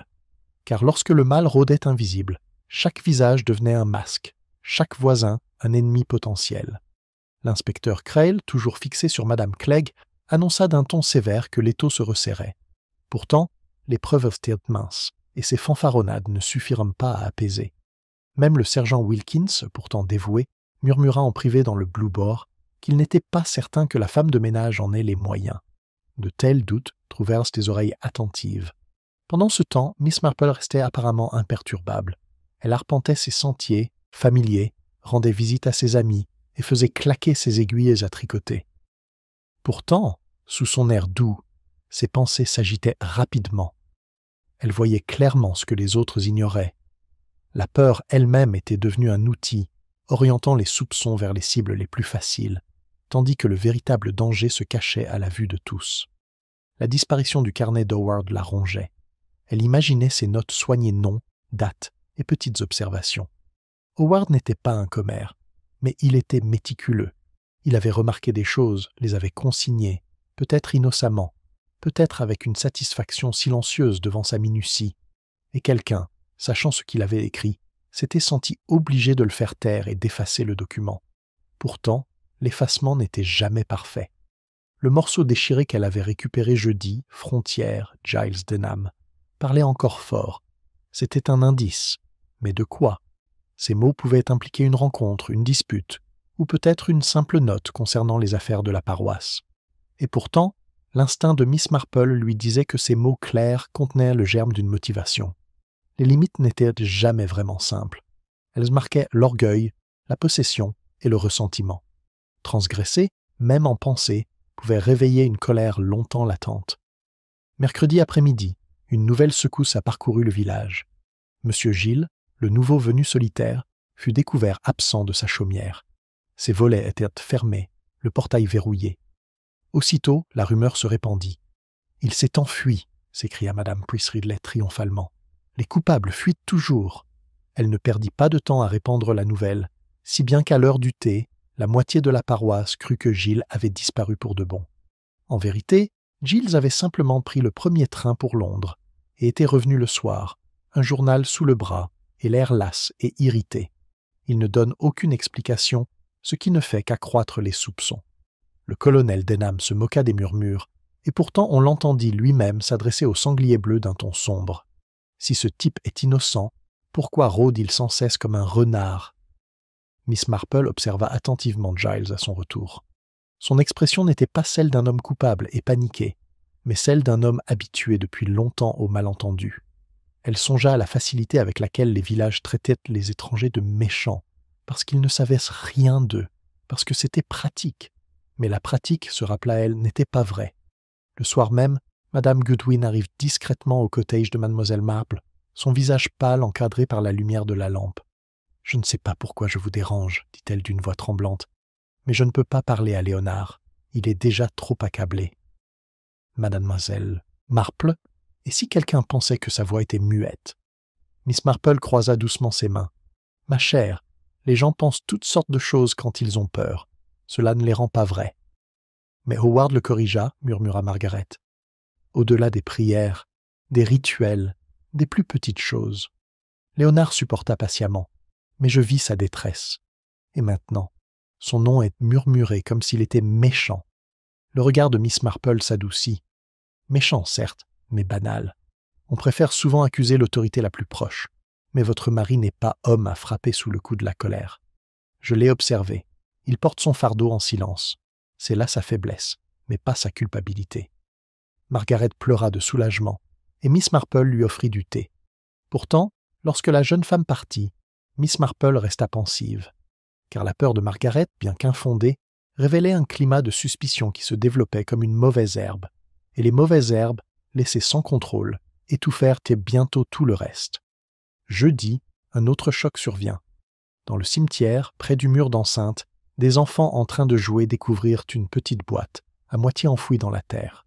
Car lorsque le mal rôdait invisible, chaque visage devenait un masque, chaque voisin un ennemi potentiel. L'inspecteur Crail, toujours fixé sur Madame Clegg, annonça d'un ton sévère que l'étau se resserrait. Pourtant, les preuves étaient minces, et ses fanfaronnades ne suffirent pas à apaiser. Même le sergent Wilkins, pourtant dévoué, murmura en privé dans le Blue Boar qu'il n'était pas certain que la femme de ménage en ait les moyens. De tels doutes trouvèrent des oreilles attentives. Pendant ce temps, Miss Marple restait apparemment imperturbable. Elle arpentait ses sentiers, familiers, rendait visite à ses amis et faisait claquer ses aiguilles à tricoter. Pourtant, sous son air doux, ses pensées s'agitaient rapidement. Elle voyait clairement ce que les autres ignoraient. La peur elle-même était devenue un outil, orientant les soupçons vers les cibles les plus faciles, tandis que le véritable danger se cachait à la vue de tous. La disparition du carnet d'Howard la rongeait. Elle imaginait ses notes soignées noms, dates et petites observations. Howard n'était pas un commère, mais il était méticuleux. Il avait remarqué des choses, les avait consignées, peut-être innocemment, peut-être avec une satisfaction silencieuse devant sa minutie, et quelqu'un, sachant ce qu'il avait écrit, s'était senti obligé de le faire taire et d'effacer le document. Pourtant, l'effacement n'était jamais parfait. Le morceau déchiré qu'elle avait récupéré jeudi, Frontière, Giles Denham, parlait encore fort. C'était un indice. Mais de quoi? Ces mots pouvaient impliquer une rencontre, une dispute, ou peut-être une simple note concernant les affaires de la paroisse. Et pourtant, l'instinct de Miss Marple lui disait que ces mots clairs contenaient le germe d'une motivation. Les limites n'étaient jamais vraiment simples. Elles marquaient l'orgueil, la possession et le ressentiment. Transgresser, même en pensée, pouvait réveiller une colère longtemps latente. Mercredi après-midi, une nouvelle secousse a parcouru le village. Monsieur Gilles, le nouveau venu solitaire, fut découvert absent de sa chaumière. Ses volets étaient fermés, le portail verrouillé. Aussitôt, la rumeur se répandit. « Il s'est enfui !» s'écria Madame Price Ridley triomphalement. « Les coupables fuient toujours !» Elle ne perdit pas de temps à répandre la nouvelle, si bien qu'à l'heure du thé, la moitié de la paroisse crut que Gilles avait disparu pour de bon. En vérité, Giles avait simplement pris le premier train pour Londres et était revenu le soir, un journal sous le bras et l'air las et irrité. Il ne donne aucune explication, ce qui ne fait qu'accroître les soupçons. Le colonel Denham se moqua des murmures, et pourtant on l'entendit lui-même s'adresser au sanglier bleu d'un ton sombre. Si ce type est innocent, pourquoi rôde-t-il sans cesse comme un renard? Miss Marple observa attentivement Giles à son retour. Son expression n'était pas celle d'un homme coupable et paniqué, mais celle d'un homme habitué depuis longtemps aux malentendus. Elle songea à la facilité avec laquelle les villages traitaient les étrangers de méchants, parce qu'ils ne savaient rien d'eux, parce que c'était pratique. Mais la pratique, se rappela-t-elle, n'était pas vraie. Le soir même, Madame Goodwin arrive discrètement au cottage de Mademoiselle Marple, son visage pâle encadré par la lumière de la lampe. « Je ne sais pas pourquoi je vous dérange, dit-elle d'une voix tremblante, mais je ne peux pas parler à Léonard. Il est déjà trop accablé. » Mademoiselle Marple, et si quelqu'un pensait que sa voix était muette? Miss Marple croisa doucement ses mains. « Ma chère, les gens pensent toutes sortes de choses quand ils ont peur. Cela ne les rend pas vrais. » Mais Howard le corrigea, murmura Margaret. « Au-delà des prières, des rituels, des plus petites choses. » Léonard supporta patiemment, mais je vis sa détresse. Et maintenant, son nom est murmuré comme s'il était méchant. Le regard de Miss Marple s'adoucit. Méchant, certes, mais banal. On préfère souvent accuser l'autorité la plus proche, mais votre mari n'est pas homme à frapper sous le coup de la colère. Je l'ai observé. Il porte son fardeau en silence. C'est là sa faiblesse, mais pas sa culpabilité. Margaret pleura de soulagement, et Miss Marple lui offrit du thé. Pourtant, lorsque la jeune femme partit, Miss Marple resta pensive, car la peur de Margaret, bien qu'infondée, révélait un climat de suspicion qui se développait comme une mauvaise herbe, et les mauvaises herbes, laissées sans contrôle, étouffèrent bientôt tout le reste. Jeudi, un autre choc survient. Dans le cimetière, près du mur d'enceinte, des enfants en train de jouer découvrirent une petite boîte, à moitié enfouie dans la terre.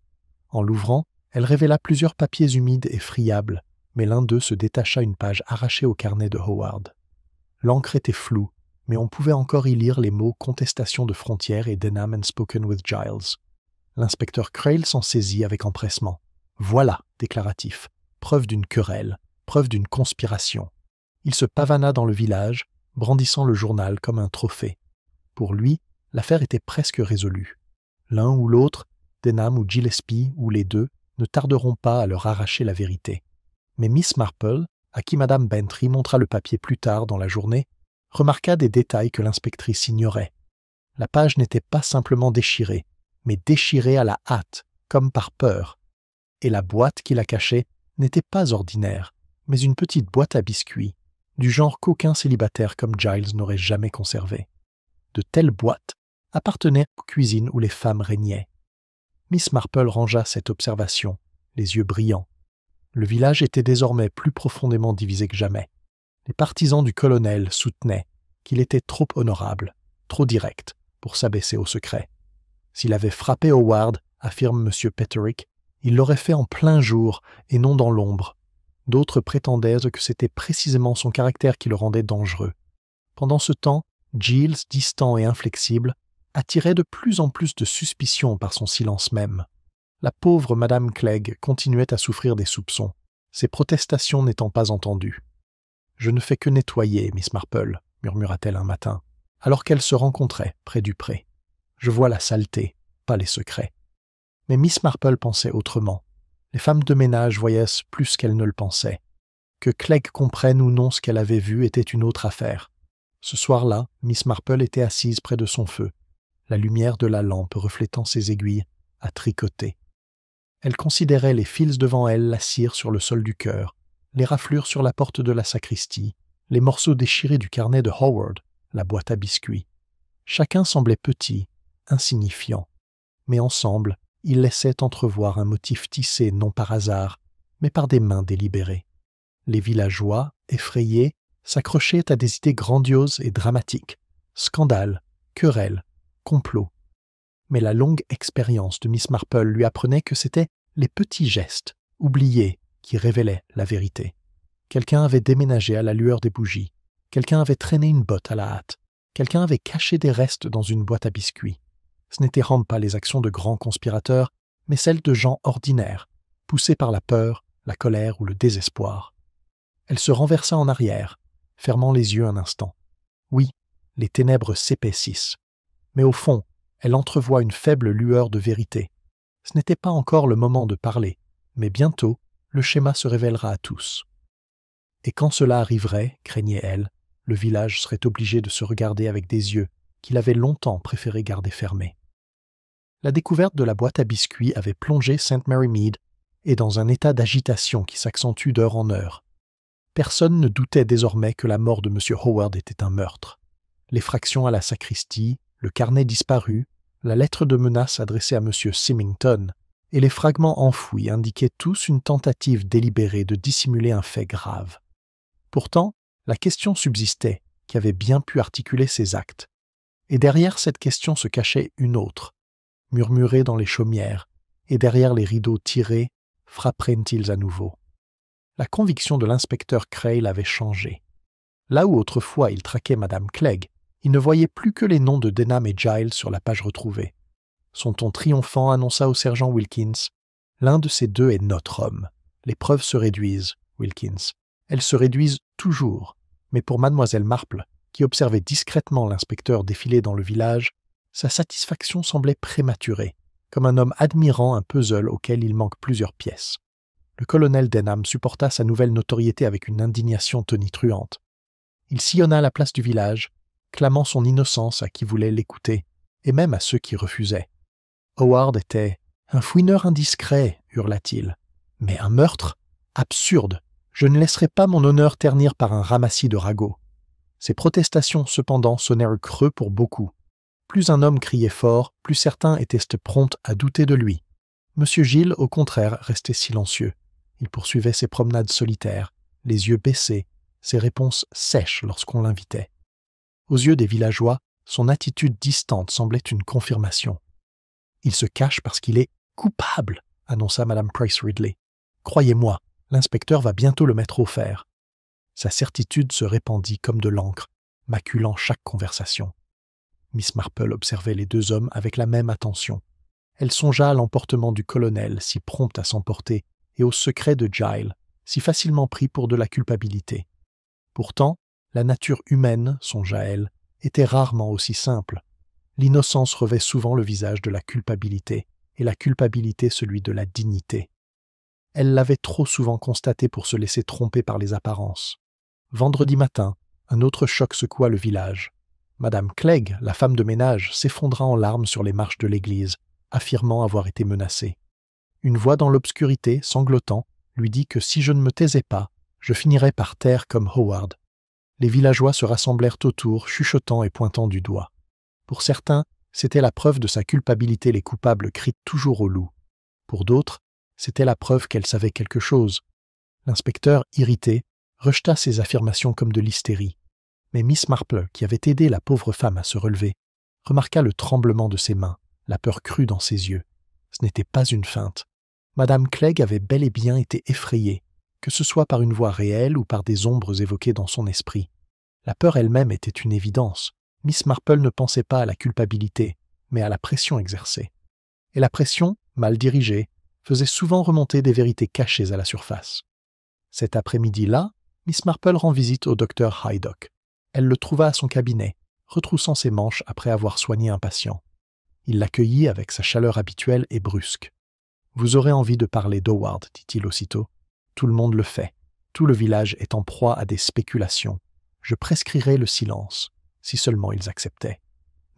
En l'ouvrant, elle révéla plusieurs papiers humides et friables, mais l'un d'eux se détacha une page arrachée au carnet de Howard. L'encre était floue, mais on pouvait encore y lire les mots « contestation de frontières » et « Denham and spoken with Giles ». L'inspecteur Crail s'en saisit avec empressement. « Voilà, déclaratif, preuve d'une querelle, preuve d'une conspiration. » Il se pavana dans le village, brandissant le journal comme un trophée. Pour lui, l'affaire était presque résolue. L'un ou l'autre, Denham ou Gillespie, ou les deux, ne tarderont pas à leur arracher la vérité. Mais Miss Marple, à qui Madame Bantry montra le papier plus tard dans la journée, remarqua des détails que l'inspectrice ignorait. La page n'était pas simplement déchirée, mais déchirée à la hâte, comme par peur. Et la boîte qui la cachait n'était pas ordinaire, mais une petite boîte à biscuits, du genre qu'aucun célibataire comme Giles n'aurait jamais conservé. De telles boîtes appartenaient aux cuisines où les femmes régnaient. Miss Marple rangea cette observation, les yeux brillants. Le village était désormais plus profondément divisé que jamais. Les partisans du colonel soutenaient qu'il était trop honorable, trop direct, pour s'abaisser au secret. S'il avait frappé Howard, affirme M. Petterick, il l'aurait fait en plein jour et non dans l'ombre. D'autres prétendaient que c'était précisément son caractère qui le rendait dangereux. Pendant ce temps, Giles, distant et inflexible, attirait de plus en plus de suspicions par son silence même. La pauvre Madame Clegg continuait à souffrir des soupçons, ses protestations n'étant pas entendues. « Je ne fais que nettoyer, Miss Marple, » murmura-t-elle un matin, alors qu'elle se rencontrait près du pré. « Je vois la saleté, pas les secrets. » Mais Miss Marple pensait autrement. Les femmes de ménage voyaient plus qu'elles ne le pensaient. Que Clegg comprenne ou non ce qu'elle avait vu était une autre affaire. Ce soir-là, Miss Marple était assise près de son feu, la lumière de la lampe reflétant ses aiguilles, à tricoter. Elle considérait les fils devant elle, la cire sur le sol du chœur, les raflures sur la porte de la sacristie, les morceaux déchirés du carnet de Howard, la boîte à biscuits. Chacun semblait petit, insignifiant, mais ensemble, ils laissaient entrevoir un motif tissé non par hasard, mais par des mains délibérées. Les villageois, effrayés, s'accrochaient à des idées grandioses et dramatiques, scandales, querelles, complots. Mais la longue expérience de Miss Marple lui apprenait que c'étaient les petits gestes, oubliés, qui révélaient la vérité. Quelqu'un avait déménagé à la lueur des bougies, quelqu'un avait traîné une botte à la hâte, quelqu'un avait caché des restes dans une boîte à biscuits. Ce n'étaient pas les actions de grands conspirateurs, mais celles de gens ordinaires, poussés par la peur, la colère ou le désespoir. Elle se renversa en arrière, fermant les yeux un instant. Oui, les ténèbres s'épaississent. Mais au fond, elle entrevoit une faible lueur de vérité. Ce n'était pas encore le moment de parler, mais bientôt, le schéma se révélera à tous. Et quand cela arriverait, craignait-elle, le village serait obligé de se regarder avec des yeux qu'il avait longtemps préféré garder fermés. La découverte de la boîte à biscuits avait plongé St. Mary Mead et dans un état d'agitation qui s'accentue d'heure en heure. Personne ne doutait désormais que la mort de M. Howard était un meurtre. L'effraction à la sacristie, le carnet disparu, la lettre de menace adressée à M. Symington et les fragments enfouis indiquaient tous une tentative délibérée de dissimuler un fait grave. Pourtant, la question subsistait, qui avait bien pu articuler ces actes. Et derrière cette question se cachait une autre, murmurée dans les chaumières, et derrière les rideaux tirés, frapperaient-ils à nouveau? La conviction de l'inspecteur Crail avait changé. Là où autrefois il traquait Madame Clegg, il ne voyait plus que les noms de Denham et Giles sur la page retrouvée. Son ton triomphant annonça au sergent Wilkins « L'un de ces deux est notre homme. Les preuves se réduisent, Wilkins. Elles se réduisent toujours. Mais pour mademoiselle Marple, qui observait discrètement l'inspecteur défiler dans le village, sa satisfaction semblait prématurée, comme un homme admirant un puzzle auquel il manque plusieurs pièces. Le colonel Denham supporta sa nouvelle notoriété avec une indignation tonitruante. Il sillonna la place du village, clamant son innocence à qui voulait l'écouter, et même à ceux qui refusaient. Howard était « un fouineur indiscret », hurla-t-il. « Mais un meurtre ? Absurde ! Je ne laisserai pas mon honneur ternir par un ramassis de ragots. » Ces protestations, cependant, sonnèrent creux pour beaucoup. Plus un homme criait fort, plus certains étaient prompts à douter de lui. M. Giles, au contraire, restait silencieux. Il poursuivait ses promenades solitaires, les yeux baissés, ses réponses sèches lorsqu'on l'invitait. Aux yeux des villageois, son attitude distante semblait une confirmation. « Il se cache parce qu'il est coupable », annonça Mme Price Ridley. « Croyez-moi, L'inspecteur va bientôt le mettre au fer. Sa certitude se répandit comme de l'encre, maculant chaque conversation. Miss Marple observait les deux hommes avec la même attention. Elle songea à l'emportement du colonel, si prompt à s'emporter, et au secret de Giles, si facilement pris pour de la culpabilité. Pourtant, la nature humaine, songea-elle, était rarement aussi simple. L'innocence revêt souvent le visage de la culpabilité, et la culpabilité celui de la dignité. Elle l'avait trop souvent constaté pour se laisser tromper par les apparences. Vendredi matin, un autre choc secoua le village. Madame Clegg, la femme de ménage, s'effondra en larmes sur les marches de l'église, affirmant avoir été menacée. Une voix dans l'obscurité, sanglotant, lui dit que si je ne me taisais pas, je finirais par taire comme Howard. Les villageois se rassemblèrent autour, chuchotant et pointant du doigt. Pour certains, c'était la preuve de sa culpabilité, les coupables crient toujours au loup. Pour d'autres, c'était la preuve qu'elle savait quelque chose. L'inspecteur, irrité, rejeta ces affirmations comme de l'hystérie. Mais Miss Marple, qui avait aidé la pauvre femme à se relever, remarqua le tremblement de ses mains, la peur crue dans ses yeux. Ce n'était pas une feinte. Madame Clegg avait bel et bien été effrayée, que ce soit par une voix réelle ou par des ombres évoquées dans son esprit. La peur elle-même était une évidence. Miss Marple ne pensait pas à la culpabilité, mais à la pression exercée. Et la pression, mal dirigée, faisait souvent remonter des vérités cachées à la surface. Cet après-midi-là, Miss Marple rend visite au docteur Haydock. Elle le trouva à son cabinet, retroussant ses manches après avoir soigné un patient. Il l'accueillit avec sa chaleur habituelle et brusque. « Vous aurez envie de parler d'Howard, dit-il aussitôt. Tout le monde le fait. Tout le village est en proie à des spéculations. Je prescrirai le silence, si seulement ils acceptaient. »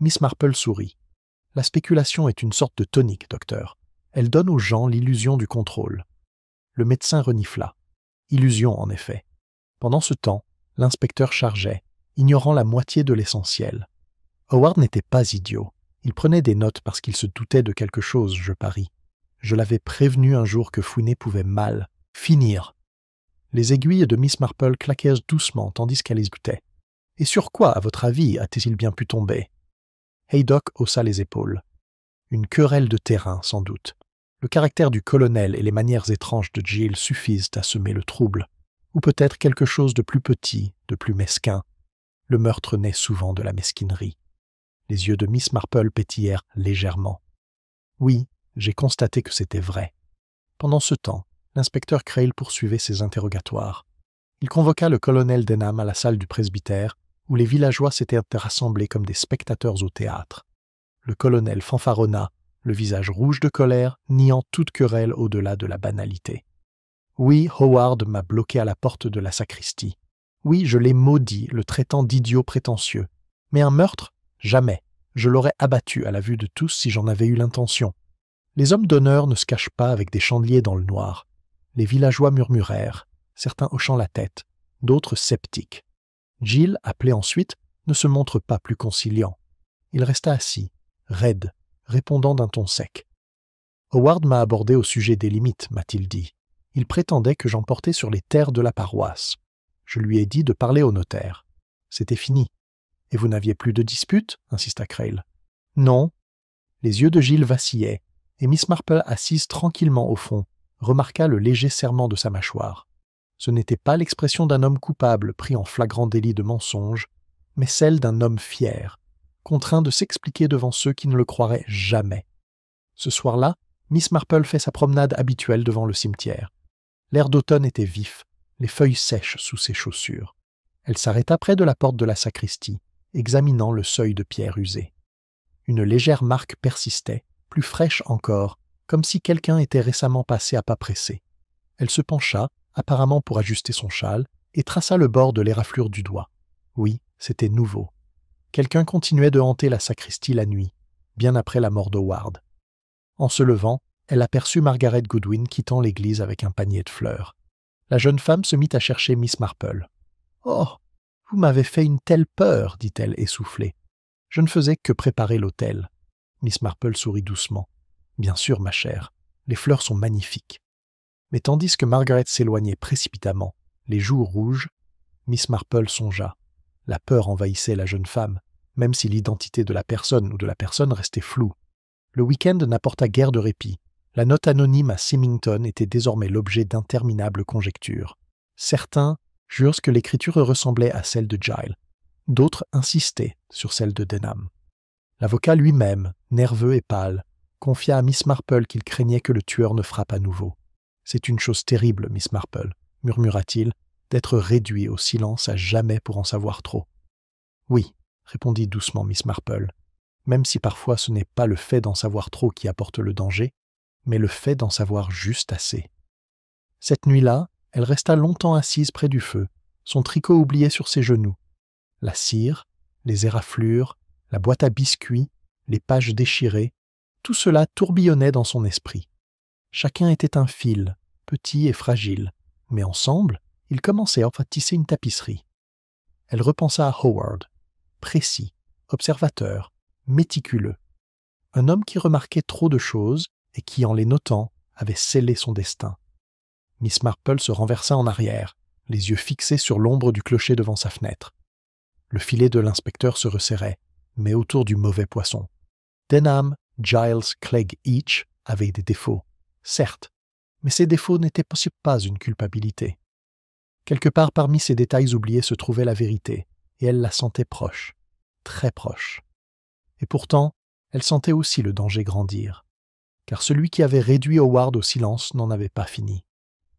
Miss Marple sourit. « La spéculation est une sorte de tonique, docteur. Elle donne aux gens l'illusion du contrôle. » Le médecin renifla. Illusion, en effet. Pendant ce temps, l'inspecteur chargeait, ignorant la moitié de l'essentiel. Howard n'était pas idiot. Il prenait des notes parce qu'il se doutait de quelque chose, je parie. Je l'avais prévenu un jour que Founé pouvait mal finir. Les aiguilles de Miss Marple claquèrent doucement tandis qu'elle écoutait. « Et sur quoi, à votre avis, a-t-il bien pu tomber ?» Haydock haussa les épaules. Une querelle de terrain, sans doute. Le caractère du colonel et les manières étranges de Giles suffisent à semer le trouble. Ou peut-être quelque chose de plus petit, de plus mesquin. Le meurtre naît souvent de la mesquinerie. Les yeux de Miss Marple pétillèrent légèrement. Oui, j'ai constaté que c'était vrai. Pendant ce temps, l'inspecteur Crail poursuivait ses interrogatoires. Il convoqua le colonel Denham à la salle du presbytère, où les villageois s'étaient rassemblés comme des spectateurs au théâtre. Le colonel fanfaronna, le visage rouge de colère, niant toute querelle au-delà de la banalité. Oui, Howard m'a bloqué à la porte de la sacristie. Oui, je l'ai maudit, le traitant d'idiot prétentieux. Mais un meurtre? Jamais. Je l'aurais abattu à la vue de tous si j'en avais eu l'intention. Les hommes d'honneur ne se cachent pas avec des chandeliers dans le noir. Les villageois murmurèrent, certains hochant la tête, d'autres sceptiques. Giles, appelé ensuite, ne se montre pas plus conciliant. Il resta assis, raide, répondant d'un ton sec. « Howard m'a abordé au sujet des limites, m'a-t-il dit. Il prétendait que j'en portais sur les terres de la paroisse. Je lui ai dit de parler au notaire. C'était fini. Et vous n'aviez plus de dispute ?» insista Crail. « Non. » Les yeux de Giles vacillaient, et Miss Marple, assise tranquillement au fond, remarqua le léger serrement de sa mâchoire. Ce n'était pas l'expression d'un homme coupable pris en flagrant délit de mensonge, mais celle d'un homme fier, contraint de s'expliquer devant ceux qui ne le croiraient jamais. Ce soir-là, Miss Marple fait sa promenade habituelle devant le cimetière. L'air d'automne était vif, les feuilles sèches sous ses chaussures. Elle s'arrêta près de la porte de la sacristie, examinant le seuil de pierre usé. Une légère marque persistait, plus fraîche encore, comme si quelqu'un était récemment passé à pas pressés. Elle se pencha, apparemment pour ajuster son châle, et traça le bord de l'éraflure du doigt. Oui, c'était nouveau. Quelqu'un continuait de hanter la sacristie la nuit, bien après la mort d'Howard. En se levant, elle aperçut Margaret Goodwin quittant l'église avec un panier de fleurs. La jeune femme se mit à chercher Miss Marple. « Oh, vous m'avez fait une telle peur, dit-elle essoufflée. Je ne faisais que préparer l'autel. » Miss Marple sourit doucement. « Bien sûr, ma chère, les fleurs sont magnifiques. » Mais tandis que Margaret s'éloignait précipitamment, les joues rouges, Miss Marple songea. La peur envahissait la jeune femme, même si l'identité de la personne ou de la personne restait floue. Le week-end n'apporta guère de répit. La note anonyme à Symington était désormais l'objet d'interminables conjectures. Certains jurent que l'écriture ressemblait à celle de Giles. D'autres insistaient sur celle de Denham. L'avocat lui-même, nerveux et pâle, confia à Miss Marple qu'il craignait que le tueur ne frappe à nouveau. « C'est une chose terrible, Miss Marple, » murmura-t-il, « d'être réduit au silence à jamais pour en savoir trop. »« Oui, » répondit doucement Miss Marple, « même si parfois ce n'est pas le fait d'en savoir trop qui apporte le danger, mais le fait d'en savoir juste assez. » Cette nuit-là, elle resta longtemps assise près du feu, son tricot oublié sur ses genoux. La cire, les éraflures, la boîte à biscuits, les pages déchirées, tout cela tourbillonnait dans son esprit. Chacun était un fil, petit et fragile, mais ensemble, ils commençaient à tisser une tapisserie. Elle repensa à Howard, précis, observateur, méticuleux. Un homme qui remarquait trop de choses et qui, en les notant, avait scellé son destin. Miss Marple se renversa en arrière, les yeux fixés sur l'ombre du clocher devant sa fenêtre. Le filet de l'inspecteur se resserrait, mais autour du mauvais poisson. Denham, Giles, Clegg Each avaient des défauts, certes, mais ces défauts n'étaient pas une culpabilité. Quelque part parmi ces détails oubliés se trouvait la vérité, et elle la sentait proche, très proche. Et pourtant, elle sentait aussi le danger grandir, car celui qui avait réduit Howard au silence n'en avait pas fini.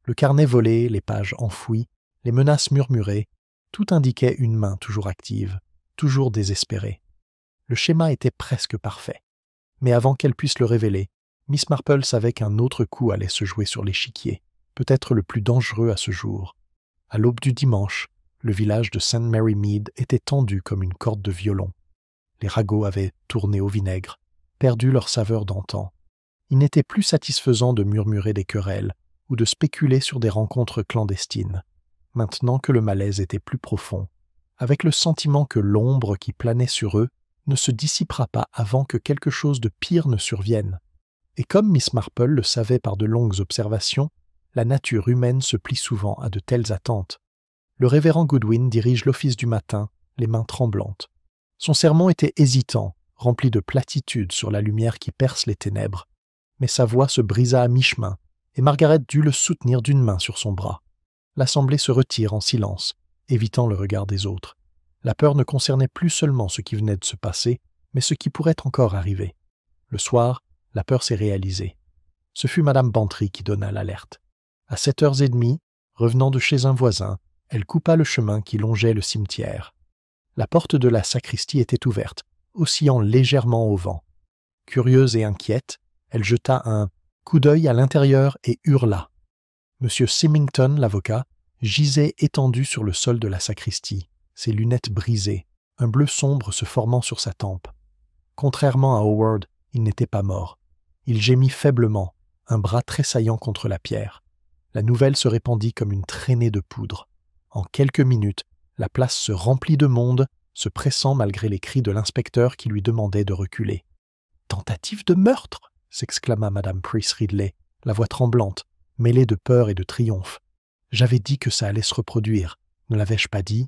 Le carnet volé, les pages enfouies, les menaces murmurées, tout indiquait une main toujours active, toujours désespérée. Le schéma était presque parfait. Mais avant qu'elle puisse le révéler, Miss Marple savait qu'un autre coup allait se jouer sur l'échiquier, peut-être le plus dangereux à ce jour. À l'aube du dimanche, le village de St. Mary Mead était tendu comme une corde de violon. Les ragots avaient tourné au vinaigre, perdu leur saveur d'antan. Il n'était plus satisfaisant de murmurer des querelles ou de spéculer sur des rencontres clandestines, maintenant que le malaise était plus profond, avec le sentiment que l'ombre qui planait sur eux ne se dissipera pas avant que quelque chose de pire ne survienne. Et comme Miss Marple le savait par de longues observations, la nature humaine se plie souvent à de telles attentes. Le révérend Goodwin dirige l'office du matin, les mains tremblantes. Son sermon était hésitant, rempli de platitudes sur la lumière qui perce les ténèbres, mais sa voix se brisa à mi-chemin, et Margaret dut le soutenir d'une main sur son bras. L'assemblée se retire en silence, évitant le regard des autres. La peur ne concernait plus seulement ce qui venait de se passer, mais ce qui pourrait encore arriver. Le soir, la peur s'est réalisée. Ce fut Madame Bantry qui donna l'alerte. À 7h30, revenant de chez un voisin, elle coupa le chemin qui longeait le cimetière. La porte de la sacristie était ouverte, oscillant légèrement au vent. Curieuse et inquiète, elle jeta un coup d'œil à l'intérieur et hurla. M. Symington, l'avocat, gisait étendu sur le sol de la sacristie, ses lunettes brisées, un bleu sombre se formant sur sa tempe. Contrairement à Howard, il n'était pas mort. Il gémit faiblement, un bras tressaillant contre la pierre. La nouvelle se répandit comme une traînée de poudre. En quelques minutes, la place se remplit de monde, se pressant malgré les cris de l'inspecteur qui lui demandait de reculer. « Tentative de meurtre !» s'exclama Madame Price Ridley, la voix tremblante, mêlée de peur et de triomphe. « J'avais dit que ça allait se reproduire, ne l'avais-je pas dit ?»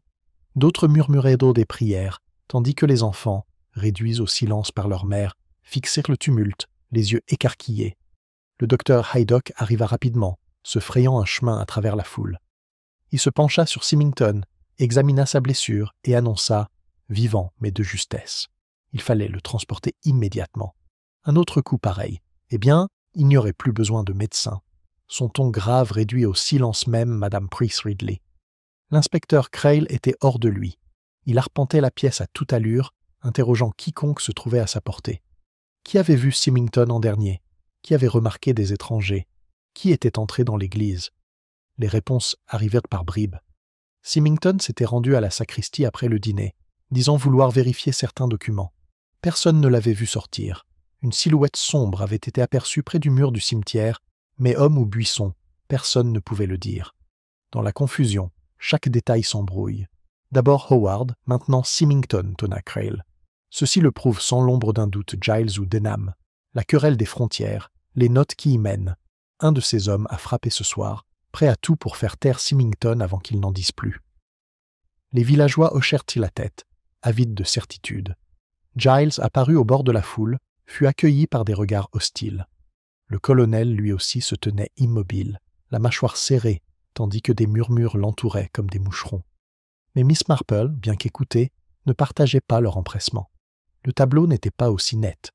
D'autres murmuraient des prières, tandis que les enfants, réduits au silence par leur mère, fixèrent le tumulte, les yeux écarquillés. Le docteur Haydock arriva rapidement, se frayant un chemin à travers la foule. Il se pencha sur Symington, examina sa blessure et annonça, vivant mais de justesse. Il fallait le transporter immédiatement. Un autre coup pareil. Eh bien, il n'y aurait plus besoin de médecin. Son ton grave réduit au silence même Madame Price Ridley. L'inspecteur Crail était hors de lui. Il arpentait la pièce à toute allure, interrogeant quiconque se trouvait à sa portée. Qui avait vu Symington en dernier? Qui avait remarqué des étrangers? Qui était entré dans l'église? Les réponses arrivèrent par bribes. Symington s'était rendu à la sacristie après le dîner, disant vouloir vérifier certains documents. Personne ne l'avait vu sortir. Une silhouette sombre avait été aperçue près du mur du cimetière, mais homme ou buisson, personne ne pouvait le dire. Dans la confusion, chaque détail s'embrouille. D'abord Howard, maintenant Symington, tonna Crail. Ceci le prouve sans l'ombre d'un doute Giles ou Denham. La querelle des frontières, les notes qui y mènent. Un de ces hommes a frappé ce soir, prêt à tout pour faire taire Symington avant qu'il n'en dise plus. Les villageois hochèrent la tête, avides de certitude. Giles apparut au bord de la foule, fut accueilli par des regards hostiles. Le colonel, lui aussi, se tenait immobile, la mâchoire serrée, tandis que des murmures l'entouraient comme des moucherons. Mais Miss Marple, bien qu'écoutée, ne partageait pas leur empressement. Le tableau n'était pas aussi net.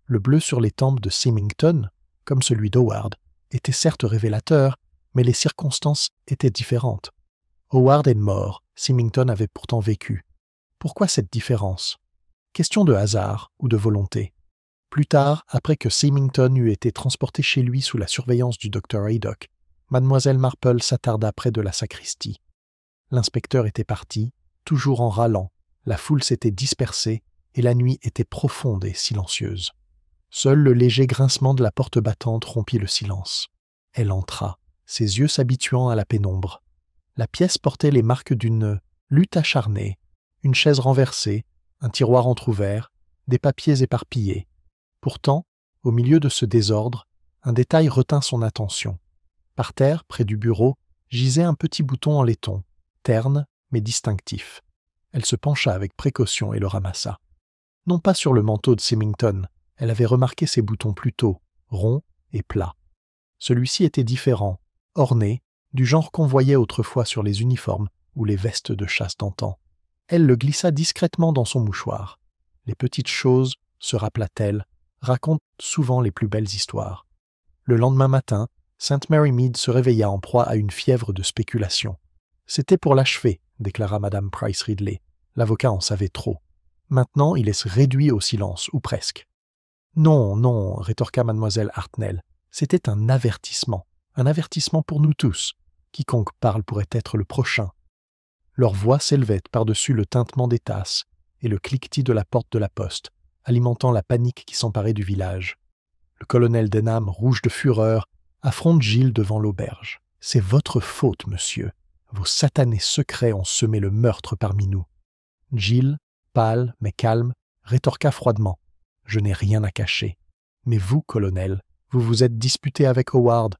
Le bleu sur les tempes de Symington, comme celui d'Howard, était certes révélateur, mais les circonstances étaient différentes. Howard est mort, Symington avait pourtant vécu. Pourquoi cette différence? Question de hasard ou de volonté. Plus tard, après que Symington eut été transporté chez lui sous la surveillance du docteur Haydock, mademoiselle Marple s'attarda près de la sacristie. L'inspecteur était parti, toujours en râlant, la foule s'était dispersée et la nuit était profonde et silencieuse. Seul le léger grincement de la porte battante rompit le silence. Elle entra, ses yeux s'habituant à la pénombre. La pièce portait les marques d'une lutte acharnée, une chaise renversée, un tiroir entr'ouvert, des papiers éparpillés. Pourtant, au milieu de ce désordre, un détail retint son attention. Par terre, près du bureau, gisait un petit bouton en laiton, terne mais distinctif. Elle se pencha avec précaution et le ramassa. Non pas sur le manteau de Symington, elle avait remarqué ces boutons plus tôt, ronds et plats. Celui-ci était différent, orné, du genre qu'on voyait autrefois sur les uniformes ou les vestes de chasse d'antan. Elle le glissa discrètement dans son mouchoir. Les petites choses, se rappela-t-elle, racontent souvent les plus belles histoires. Le lendemain matin, St. Mary Mead se réveilla en proie à une fièvre de spéculation. C'était pour l'achever, déclara Madame Price Ridley. L'avocat en savait trop. Maintenant, il est réduit au silence, ou presque. Non, non, rétorqua mademoiselle Hartnell. C'était un avertissement pour nous tous. Quiconque parle pourrait être le prochain. Leurs voix s'élevaient par-dessus le tintement des tasses et le cliquetis de la porte de la poste, alimentant la panique qui s'emparait du village. Le colonel Denham, rouge de fureur, affronte Giles devant l'auberge. « C'est votre faute, monsieur. Vos satanés secrets ont semé le meurtre parmi nous. » Giles, pâle mais calme, rétorqua froidement. « Je n'ai rien à cacher. Mais vous, colonel, vous vous êtes disputé avec Howard.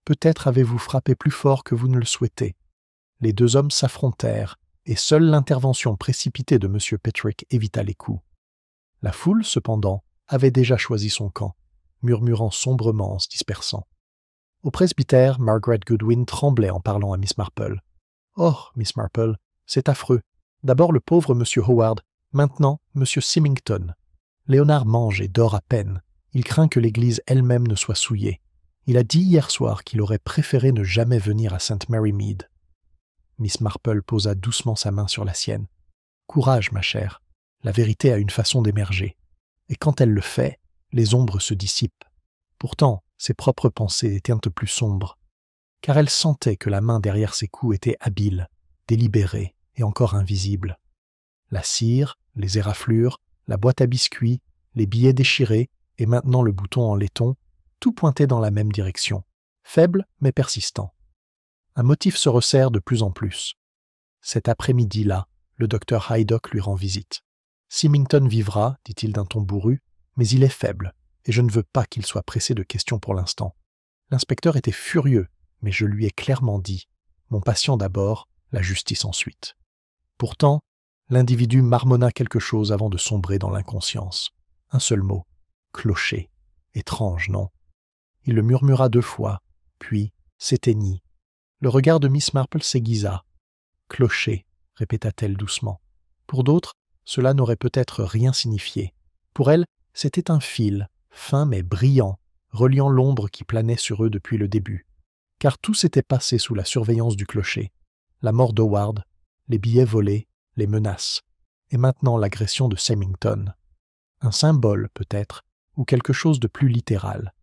Peut-être avez-vous frappé plus fort que vous ne le souhaitez. » Les deux hommes s'affrontèrent, et seule l'intervention précipitée de M. Petrick évita les coups. La foule, cependant, avait déjà choisi son camp, murmurant sombrement en se dispersant. Au presbytère, Margaret Goodwin tremblait en parlant à Miss Marple. « Oh, Miss Marple, c'est affreux. D'abord le pauvre M. Howard, maintenant M. Symington. Léonard mange et dort à peine. Il craint que l'église elle-même ne soit souillée. Il a dit hier soir qu'il aurait préféré ne jamais venir à St. Mary Mead. » Miss Marple posa doucement sa main sur la sienne. « Courage, ma chère. La vérité a une façon d'émerger. Et quand elle le fait, les ombres se dissipent. Pourtant, ses propres pensées étaient un peu plus sombres, car elle sentait que la main derrière ses coups était habile, délibérée et encore invisible. La cire, les éraflures, la boîte à biscuits, les billets déchirés et maintenant le bouton en laiton, tout pointait dans la même direction, faible mais persistant. Un motif se resserre de plus en plus. Cet après-midi-là, le docteur Haydock lui rend visite. « Symington vivra, dit-il d'un ton bourru, mais il est faible, et je ne veux pas qu'il soit pressé de questions pour l'instant. » L'inspecteur était furieux, mais je lui ai clairement dit « Mon patient d'abord, la justice ensuite. » Pourtant, l'individu marmonna quelque chose avant de sombrer dans l'inconscience. Un seul mot, clocher. Étrange, non? Il le murmura 2 fois, puis s'éteignit. Le regard de Miss Marple s'aiguisa. « Clocher », répéta-t-elle doucement. Pour d'autres, cela n'aurait peut-être rien signifié. Pour elle, c'était un fil, fin mais brillant, reliant l'ombre qui planait sur eux depuis le début. Car tout s'était passé sous la surveillance du clocher. La mort d'Howard, les billets volés, les menaces, et maintenant l'agression de Symington. Un symbole, peut-être, ou quelque chose de plus littéral.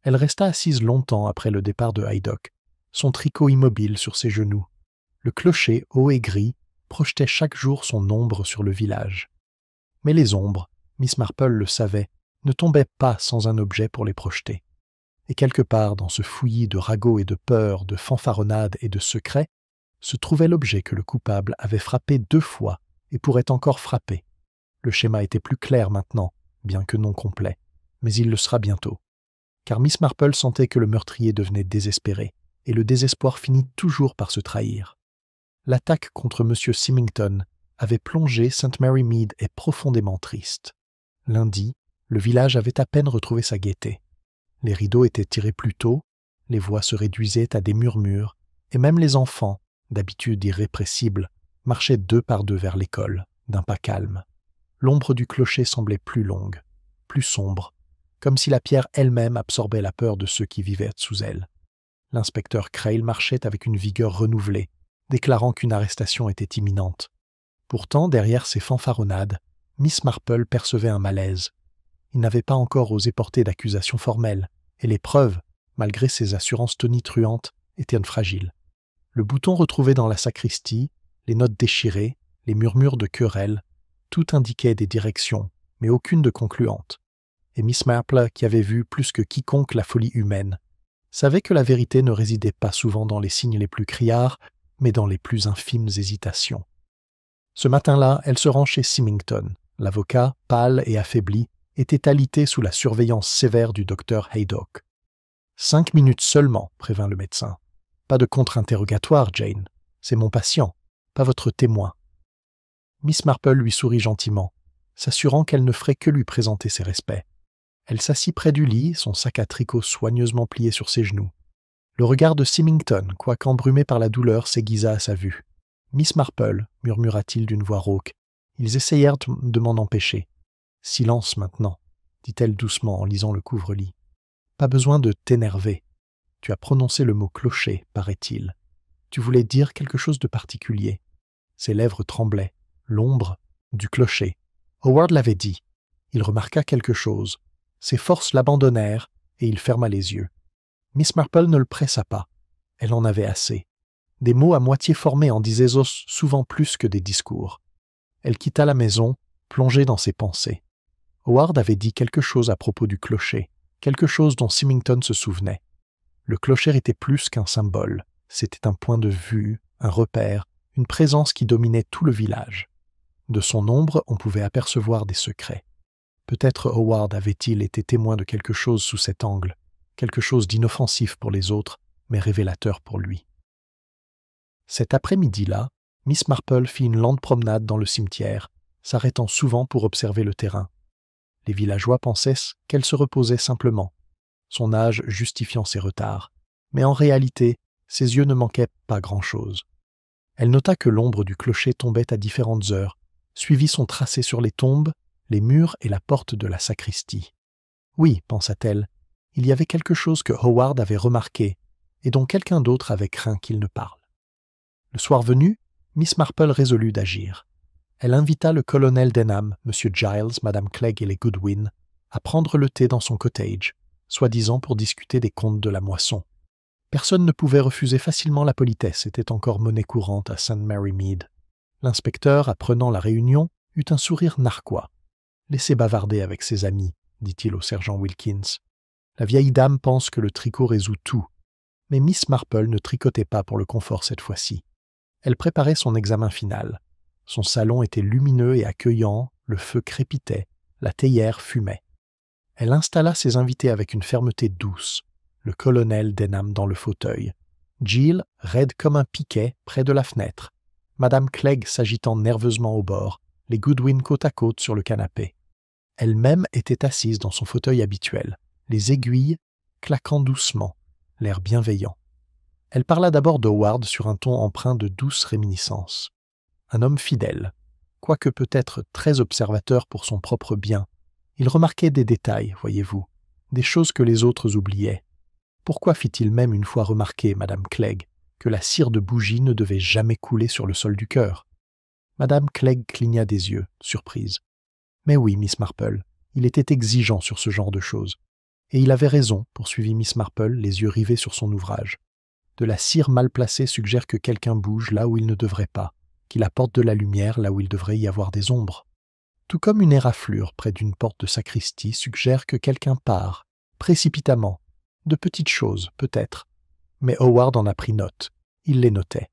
Elle resta assise longtemps après le départ de Haydock, son tricot immobile sur ses genoux. Le clocher, haut et gris, projetait chaque jour son ombre sur le village. Mais les ombres, Miss Marple le savait, ne tombaient pas sans un objet pour les projeter. Et quelque part dans ce fouillis de ragots et de peurs, de fanfaronnades et de secrets, se trouvait l'objet que le coupable avait frappé 2 fois et pourrait encore frapper. Le schéma était plus clair maintenant, bien que non complet, mais il le sera bientôt. Car Miss Marple sentait que le meurtrier devenait désespéré, et le désespoir finit toujours par se trahir. L'attaque contre M. Symington avait plongé St. Mary Mead et profondément triste. Lundi, le village avait à peine retrouvé sa gaieté. Les rideaux étaient tirés plus tôt, les voix se réduisaient à des murmures, et même les enfants, d'habitude irrépressibles, marchaient deux par deux vers l'école, d'un pas calme. L'ombre du clocher semblait plus longue, plus sombre, comme si la pierre elle-même absorbait la peur de ceux qui vivaient sous elle. L'inspecteur Crail marchait avec une vigueur renouvelée, déclarant qu'une arrestation était imminente. Pourtant, derrière ces fanfaronnades, Miss Marple percevait un malaise. Il n'avait pas encore osé porter d'accusation formelle, et les preuves, malgré ses assurances tonitruantes, étaient fragiles. Le bouton retrouvé dans la sacristie, les notes déchirées, les murmures de querelle, tout indiquait des directions, mais aucune de concluante. Et Miss Marple, qui avait vu plus que quiconque la folie humaine, savait que la vérité ne résidait pas souvent dans les signes les plus criards, mais dans les plus infimes hésitations. Ce matin-là, elle se rend chez Symington. L'avocat, pâle et affaibli, était alité sous la surveillance sévère du docteur Haydock. « 5 minutes seulement, prévint le médecin. Pas de contre-interrogatoire, Jane. C'est mon patient, pas votre témoin. » Miss Marple lui sourit gentiment, s'assurant qu'elle ne ferait que lui présenter ses respects. Elle s'assit près du lit, son sac à tricot soigneusement plié sur ses genoux. Le regard de Symington, quoique embrumé par la douleur, s'aiguisa à sa vue. « Miss Marple, murmura-t-il d'une voix rauque. Ils essayèrent de m'en empêcher. « Silence maintenant, dit-elle doucement en lisant le couvre-lit. Pas besoin de t'énerver. Tu as prononcé le mot clocher, paraît-il. Tu voulais dire quelque chose de particulier. » Ses lèvres tremblaient. L'ombre du clocher. Howard l'avait dit. Il remarqua quelque chose. Ses forces l'abandonnèrent et il ferma les yeux. Miss Marple ne le pressa pas. Elle en avait assez. Des mots à moitié formés en disaient souvent plus que des discours. Elle quitta la maison, plongée dans ses pensées. Howard avait dit quelque chose à propos du clocher, quelque chose dont Symington se souvenait. Le clocher était plus qu'un symbole. C'était un point de vue, un repère, une présence qui dominait tout le village. De son ombre, on pouvait apercevoir des secrets. Peut-être Howard avait-il été témoin de quelque chose sous cet angle, quelque chose d'inoffensif pour les autres, mais révélateur pour lui. Cet après-midi-là, Miss Marple fit une lente promenade dans le cimetière, s'arrêtant souvent pour observer le terrain. Les villageois pensaient qu'elle se reposait simplement, son âge justifiant ses retards, mais en réalité, ses yeux ne manquaient pas grand-chose. Elle nota que l'ombre du clocher tombait à différentes heures, suivit son tracé sur les tombes, les murs et la porte de la sacristie. Oui, pensa-t-elle, il y avait quelque chose que Howard avait remarqué et dont quelqu'un d'autre avait craint qu'il ne parle. Le soir venu, Miss Marple résolut d'agir. Elle invita le colonel Denham, M. Giles, Mme Clegg et les Goodwin à prendre le thé dans son cottage, soi-disant pour discuter des comptes de la moisson. Personne ne pouvait refuser facilement la politesse, était encore monnaie courante à St. Mary Mead. L'inspecteur, apprenant la réunion, eut un sourire narquois. « Laissez bavarder avec ses amis, » dit-il au sergent Wilkins. « La vieille dame pense que le tricot résout tout. » Mais Miss Marple ne tricotait pas pour le confort cette fois-ci. Elle préparait son examen final. Son salon était lumineux et accueillant, le feu crépitait, la théière fumait. Elle installa ses invités avec une fermeté douce, le colonel Denham dans le fauteuil, Jill, raide comme un piquet, près de la fenêtre, Madame Clegg s'agitant nerveusement au bord, les Goodwin côte à côte sur le canapé. Elle-même était assise dans son fauteuil habituel, les aiguilles claquant doucement, l'air bienveillant. Elle parla d'abord d'Howard sur un ton empreint de douce réminiscence. Un homme fidèle, quoique peut-être très observateur pour son propre bien. Il remarquait des détails, voyez-vous, des choses que les autres oubliaient. Pourquoi fit-il même une fois remarquer, Madame Clegg, que la cire de bougie ne devait jamais couler sur le sol du cœur? Madame Clegg cligna des yeux, surprise. Mais oui, Miss Marple, il était exigeant sur ce genre de choses. Et il avait raison, poursuivit Miss Marple, les yeux rivés sur son ouvrage. De la cire mal placée suggère que quelqu'un bouge là où il ne devrait pas, qu'il apporte de la lumière là où il devrait y avoir des ombres. Tout comme une éraflure près d'une porte de sacristie suggère que quelqu'un part, précipitamment, de petites choses, peut-être. Mais Howard en a pris note. Il les notait.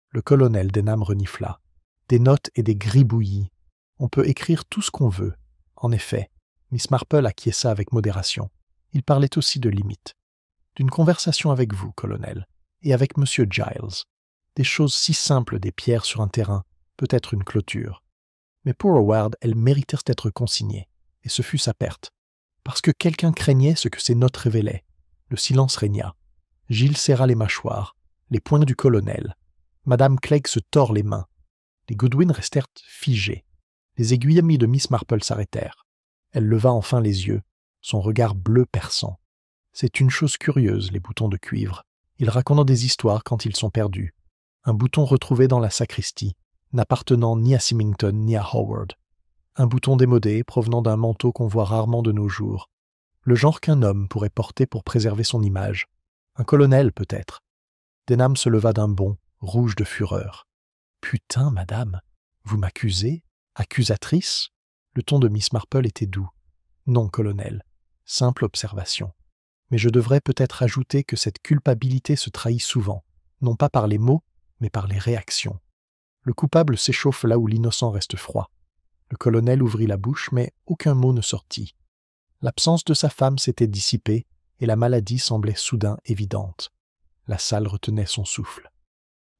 Le colonel Denham renifla. Des notes et des gribouillis. On peut écrire tout ce qu'on veut. En effet, Miss Marple acquiesça avec modération. Il parlait aussi de limites. D'une conversation avec vous, colonel, et avec M. Giles. Des choses si simples, des pierres sur un terrain, peut-être une clôture. Mais pour Howard, elles méritèrent d'être consignées, et ce fut sa perte. Parce que quelqu'un craignait ce que ces notes révélaient. Le silence régna. Giles serra les mâchoires, les poings du colonel. Madame Clegg se tord les mains. Les Goodwin restèrent figés. Les aiguilles de Miss Marple s'arrêtèrent. Elle leva enfin les yeux, son regard bleu perçant. C'est une chose curieuse, les boutons de cuivre. Ils racontent des histoires quand ils sont perdus. Un bouton retrouvé dans la sacristie, n'appartenant ni à Symington ni à Howard. Un bouton démodé provenant d'un manteau qu'on voit rarement de nos jours. Le genre qu'un homme pourrait porter pour préserver son image. Un colonel, peut-être. Denham se leva d'un bond, rouge de fureur. « Putain, madame, vous m'accusez? Accusatrice ?» Le ton de Miss Marple était doux. « Non, colonel. Simple observation. Mais je devrais peut-être ajouter que cette culpabilité se trahit souvent, non pas par les mots, mais par les réactions. Le coupable s'échauffe là où l'innocent reste froid. Le colonel ouvrit la bouche, mais aucun mot ne sortit. L'absence de sa femme s'était dissipée et la maladie semblait soudain évidente. La salle retenait son souffle.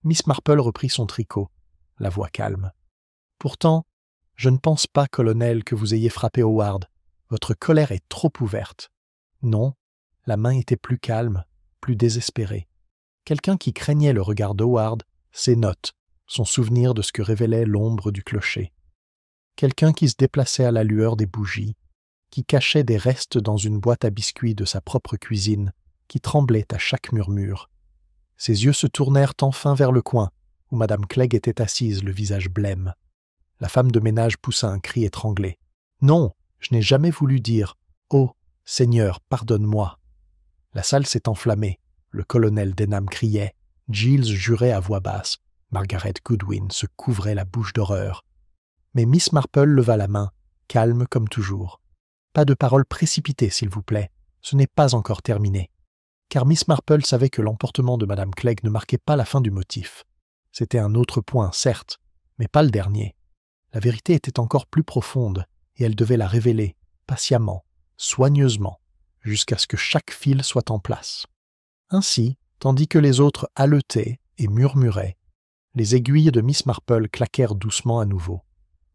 Miss Marple reprit son tricot, la voix calme. « Pourtant, je ne pense pas, colonel, que vous ayez frappé Howard. Votre colère est trop ouverte. » Non, la main était plus calme, plus désespérée. Quelqu'un qui craignait le regard d'Howard, ses notes, son souvenir de ce que révélait l'ombre du clocher. Quelqu'un qui se déplaçait à la lueur des bougies, qui cachait des restes dans une boîte à biscuits de sa propre cuisine, qui tremblait à chaque murmure. Ses yeux se tournèrent enfin vers le coin, où Madame Clegg était assise, le visage blême. La femme de ménage poussa un cri étranglé. « Non, je n'ai jamais voulu dire « Oh, Seigneur, pardonne-moi !» La salle s'est enflammée. Le colonel Denham criait. Giles jurait à voix basse. Margaret Goodwin se couvrait la bouche d'horreur. Mais Miss Marple leva la main, calme comme toujours. « Pas de paroles précipitées, s'il vous plaît. Ce n'est pas encore terminé. » Car Miss Marple savait que l'emportement de Madame Clegg ne marquait pas la fin du motif. C'était un autre point, certes, mais pas le dernier. La vérité était encore plus profonde, et elle devait la révéler, patiemment, soigneusement, jusqu'à ce que chaque fil soit en place. Ainsi, tandis que les autres haletaient et murmuraient, les aiguilles de Miss Marple claquèrent doucement à nouveau.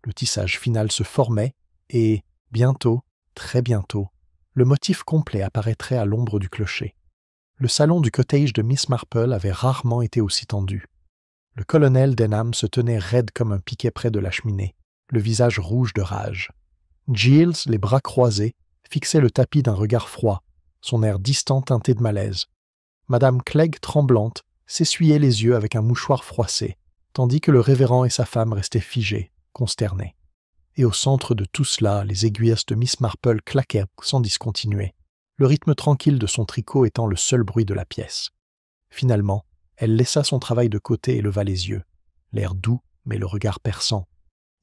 Le tissage final se formait, et, bientôt, très bientôt, le motif complet apparaîtrait à l'ombre du clocher. Le salon du cottage de Miss Marple avait rarement été aussi tendu. Le colonel Denham se tenait raide comme un piquet près de la cheminée, le visage rouge de rage. Giles, les bras croisés, fixait le tapis d'un regard froid, son air distant teinté de malaise. Madame Clegg, tremblante, s'essuyait les yeux avec un mouchoir froissé, tandis que le révérend et sa femme restaient figés, consternés. Et au centre de tout cela, les aiguilles de Miss Marple claquèrent sans discontinuer, le rythme tranquille de son tricot étant le seul bruit de la pièce. Finalement, elle laissa son travail de côté et leva les yeux, l'air doux mais le regard perçant.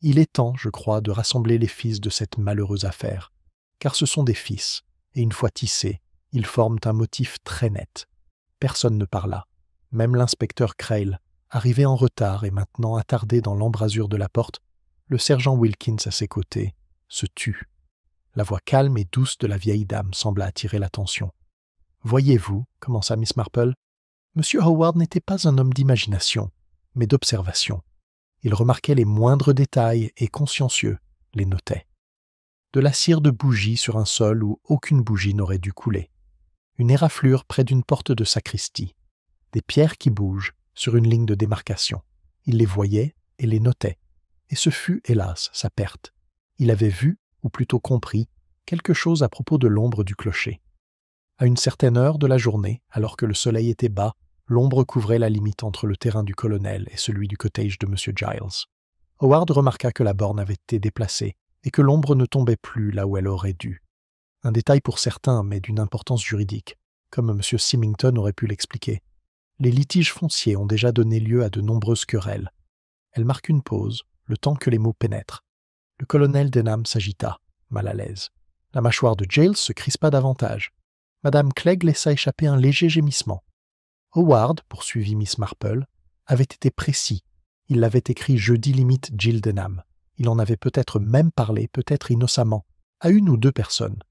Il est temps, je crois, de rassembler les fils de cette malheureuse affaire, car ce sont des fils, et une fois tissés, ils forment un motif très net. Personne ne parla, même l'inspecteur Crail, arrivé en retard et maintenant attardé dans l'embrasure de la porte, le sergent Wilkins à ses côtés, se tut. La voix calme et douce de la vieille dame sembla attirer l'attention. « Voyez-vous, commença Miss Marple, M. Howard n'était pas un homme d'imagination, mais d'observation. Il remarquait les moindres détails et, consciencieux, les notait. De la cire de bougie sur un sol où aucune bougie n'aurait dû couler. Une éraflure près d'une porte de sacristie. Des pierres qui bougent sur une ligne de démarcation. Il les voyait et les notait. Et ce fut, hélas, sa perte. Il avait vu, ou plutôt compris, quelque chose à propos de l'ombre du clocher. À une certaine heure de la journée, alors que le soleil était bas, l'ombre couvrait la limite entre le terrain du colonel et celui du cottage de M. Giles. Howard remarqua que la borne avait été déplacée et que l'ombre ne tombait plus là où elle aurait dû. Un détail pour certains, mais d'une importance juridique, comme M. Symington aurait pu l'expliquer. Les litiges fonciers ont déjà donné lieu à de nombreuses querelles. Elle marque une pause, le temps que les mots pénètrent. Le colonel Denham s'agita, mal à l'aise. La mâchoire de Giles se crispa davantage. Madame Clegg laissa échapper un léger gémissement. Howard, poursuivit Miss Marple, avait été précis. Il l'avait écrit jeudi limite Jill Denham. Il en avait peut-être même parlé, peut-être innocemment, à une ou deux personnes.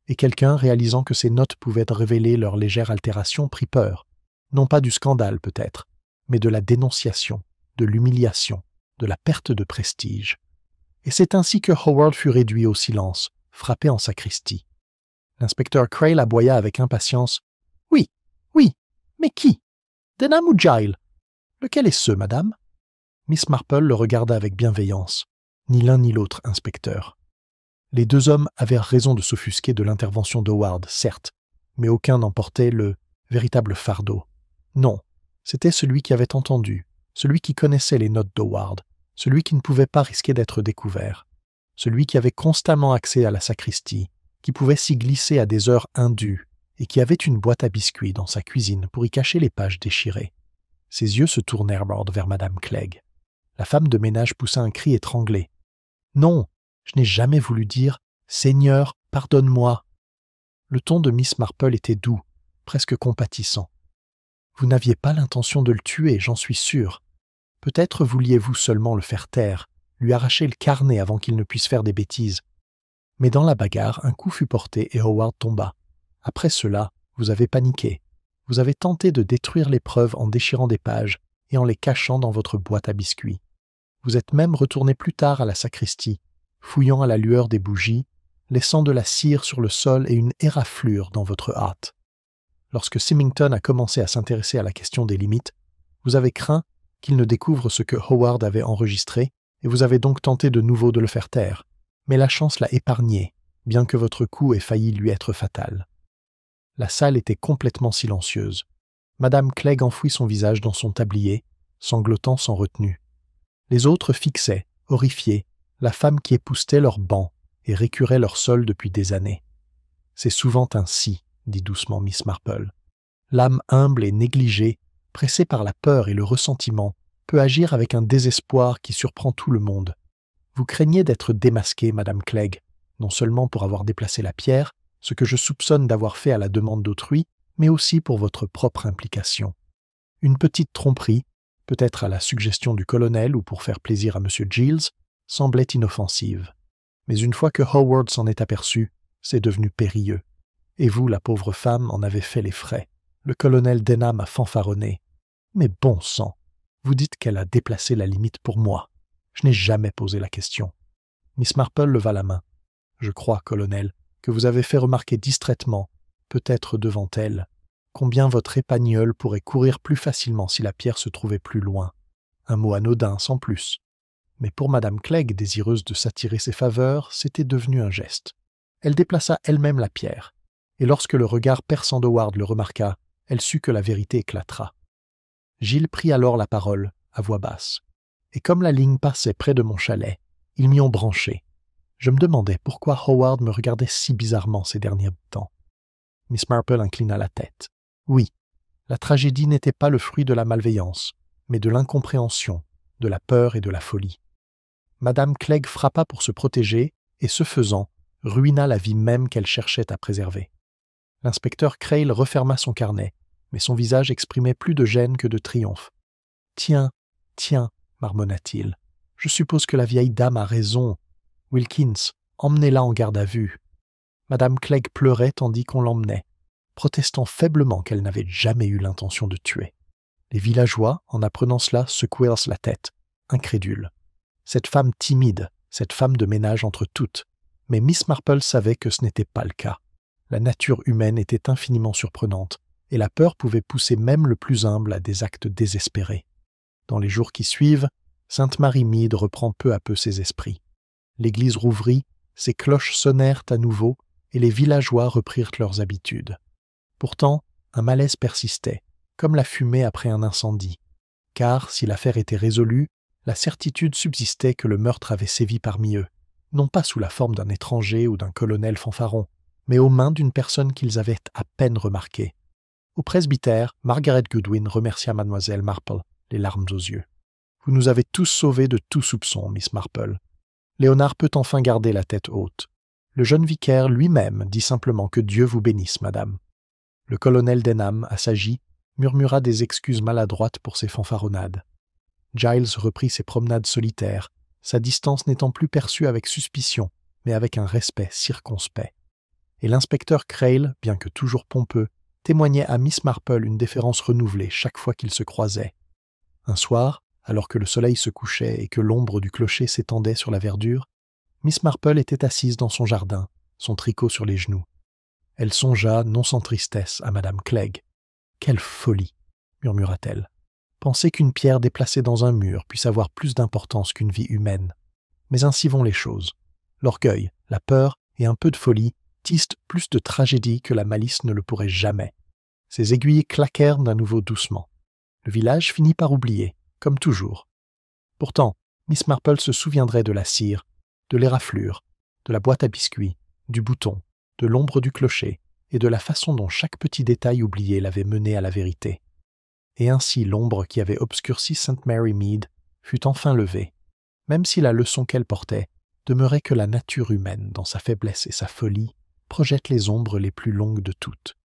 Et quelqu'un, réalisant que ces notes pouvaient révéler leur légère altération, prit peur. Non pas du scandale, peut-être, mais de la dénonciation, de l'humiliation, de la perte de prestige. Et c'est ainsi que Howard fut réduit au silence, frappé en sacristie. L'inspecteur Crail aboya avec impatience. « Oui, oui, mais qui? Denham ou Giles? Lequel est ce, madame ?» Miss Marple le regarda avec bienveillance. Ni l'un ni l'autre, inspecteur. Les deux hommes avaient raison de s'offusquer de l'intervention d'Howard, certes, mais aucun n'emportait le véritable fardeau. Non, c'était celui qui avait entendu, celui qui connaissait les notes d'Howard, celui qui ne pouvait pas risquer d'être découvert, celui qui avait constamment accès à la sacristie, qui pouvait s'y glisser à des heures indues, et qui avait une boîte à biscuits dans sa cuisine pour y cacher les pages déchirées. Ses yeux se tournèrent vers Madame Clegg. La femme de ménage poussa un cri étranglé. « Non, je n'ai jamais voulu dire « Seigneur, pardonne-moi ». Le ton de Miss Marple était doux, presque compatissant. « Vous n'aviez pas l'intention de le tuer, j'en suis sûr. Peut-être vouliez-vous seulement le faire taire, lui arracher le carnet avant qu'il ne puisse faire des bêtises. Mais dans la bagarre, un coup fut porté et Howard tomba. Après cela, vous avez paniqué. Vous avez tenté de détruire les preuves en déchirant des pages et en les cachant dans votre boîte à biscuits. Vous êtes même retourné plus tard à la sacristie, fouillant à la lueur des bougies, laissant de la cire sur le sol et une éraflure dans votre hâte. Lorsque Symington a commencé à s'intéresser à la question des limites, vous avez craint qu'il ne découvre ce que Howard avait enregistré et vous avez donc tenté de nouveau de le faire taire. Mais la chance l'a épargné, bien que votre coup ait failli lui être fatal. La salle était complètement silencieuse. Madame Clegg enfouit son visage dans son tablier, sanglotant sans retenue. Les autres fixaient, horrifiés, la femme qui époussetait leur banc et récurait leur sol depuis des années. « C'est souvent ainsi, » dit doucement Miss Marple. « L'âme humble et négligée, pressée par la peur et le ressentiment, peut agir avec un désespoir qui surprend tout le monde. Vous craignez d'être démasquée, Madame Clegg, non seulement pour avoir déplacé la pierre, ce que je soupçonne d'avoir fait à la demande d'autrui, mais aussi pour votre propre implication. Une petite tromperie, peut-être à la suggestion du colonel ou pour faire plaisir à M. Giles, semblait inoffensive. Mais une fois que Howard s'en est aperçu, c'est devenu périlleux. Et vous, la pauvre femme, en avez fait les frais. Le colonel Denham a fanfaronné. Mais bon sang, vous dites qu'elle a déplacé la limite pour moi. Je n'ai jamais posé la question. Miss Marple leva la main. Je crois, colonel, que vous avez fait remarquer distraitement, peut-être devant elle, combien votre épagneul pourrait courir plus facilement si la pierre se trouvait plus loin. Un mot anodin, sans plus. Mais pour Madame Clegg, désireuse de s'attirer ses faveurs, c'était devenu un geste. Elle déplaça elle-même la pierre, et lorsque le regard perçant d'Howard le remarqua, elle sut que la vérité éclatera. Gilles prit alors la parole, à voix basse. Et comme la ligne passait près de mon chalet, ils m'y ont branché. Je me demandais pourquoi Howard me regardait si bizarrement ces derniers temps. Miss Marple inclina la tête. Oui, la tragédie n'était pas le fruit de la malveillance, mais de l'incompréhension, de la peur et de la folie. Madame Clegg frappa pour se protéger et, ce faisant, ruina la vie même qu'elle cherchait à préserver. L'inspecteur Crail referma son carnet, mais son visage exprimait plus de gêne que de triomphe. « Tiens, tiens, marmonna-t-il, je suppose que la vieille dame a raison. Wilkins, emmenez-la en garde à vue. » Madame Clegg pleurait tandis qu'on l'emmenait, protestant faiblement qu'elle n'avait jamais eu l'intention de tuer. Les villageois, en apprenant cela, secouèrent la tête, incrédules. Cette femme timide, cette femme de ménage entre toutes. Mais Miss Marple savait que ce n'était pas le cas. La nature humaine était infiniment surprenante, et la peur pouvait pousser même le plus humble à des actes désespérés. Dans les jours qui suivent, Sainte Marie Mead reprend peu à peu ses esprits. L'église rouvrit, ses cloches sonnèrent à nouveau, et les villageois reprirent leurs habitudes. Pourtant, un malaise persistait, comme la fumée après un incendie, car, si l'affaire était résolue, la certitude subsistait que le meurtre avait sévi parmi eux, non pas sous la forme d'un étranger ou d'un colonel fanfaron, mais aux mains d'une personne qu'ils avaient à peine remarquée. Au presbytère, Margaret Goodwin remercia Mademoiselle Marple, les larmes aux yeux. « Vous nous avez tous sauvés de tout soupçon, Miss Marple. Léonard peut enfin garder la tête haute. Le jeune vicaire lui-même dit simplement que Dieu vous bénisse, madame. » Le colonel Denham, assagi, murmura des excuses maladroites pour ses fanfaronnades. Giles reprit ses promenades solitaires, sa distance n'étant plus perçue avec suspicion, mais avec un respect circonspect. Et l'inspecteur Crail, bien que toujours pompeux, témoignait à Miss Marple une déférence renouvelée chaque fois qu'ils se croisaient. Un soir, alors que le soleil se couchait et que l'ombre du clocher s'étendait sur la verdure, Miss Marple était assise dans son jardin, son tricot sur les genoux. Elle songea, non sans tristesse, à madame Clegg. « Quelle folie !» murmura-t-elle. « Penser qu'une pierre déplacée dans un mur puisse avoir plus d'importance qu'une vie humaine. Mais ainsi vont les choses. L'orgueil, la peur et un peu de folie tissent plus de tragédie que la malice ne le pourrait jamais. » Ses aiguilles claquèrent d'un nouveau doucement. Le village finit par oublier, comme toujours. Pourtant, Miss Marple se souviendrait de la cire, de l'éraflure, de la boîte à biscuits, du bouton, de l'ombre du clocher et de la façon dont chaque petit détail oublié l'avait menée à la vérité. Et ainsi l'ombre qui avait obscurci St. Mary Mead fut enfin levée, même si la leçon qu'elle portait demeurait que la nature humaine, dans sa faiblesse et sa folie, projette les ombres les plus longues de toutes.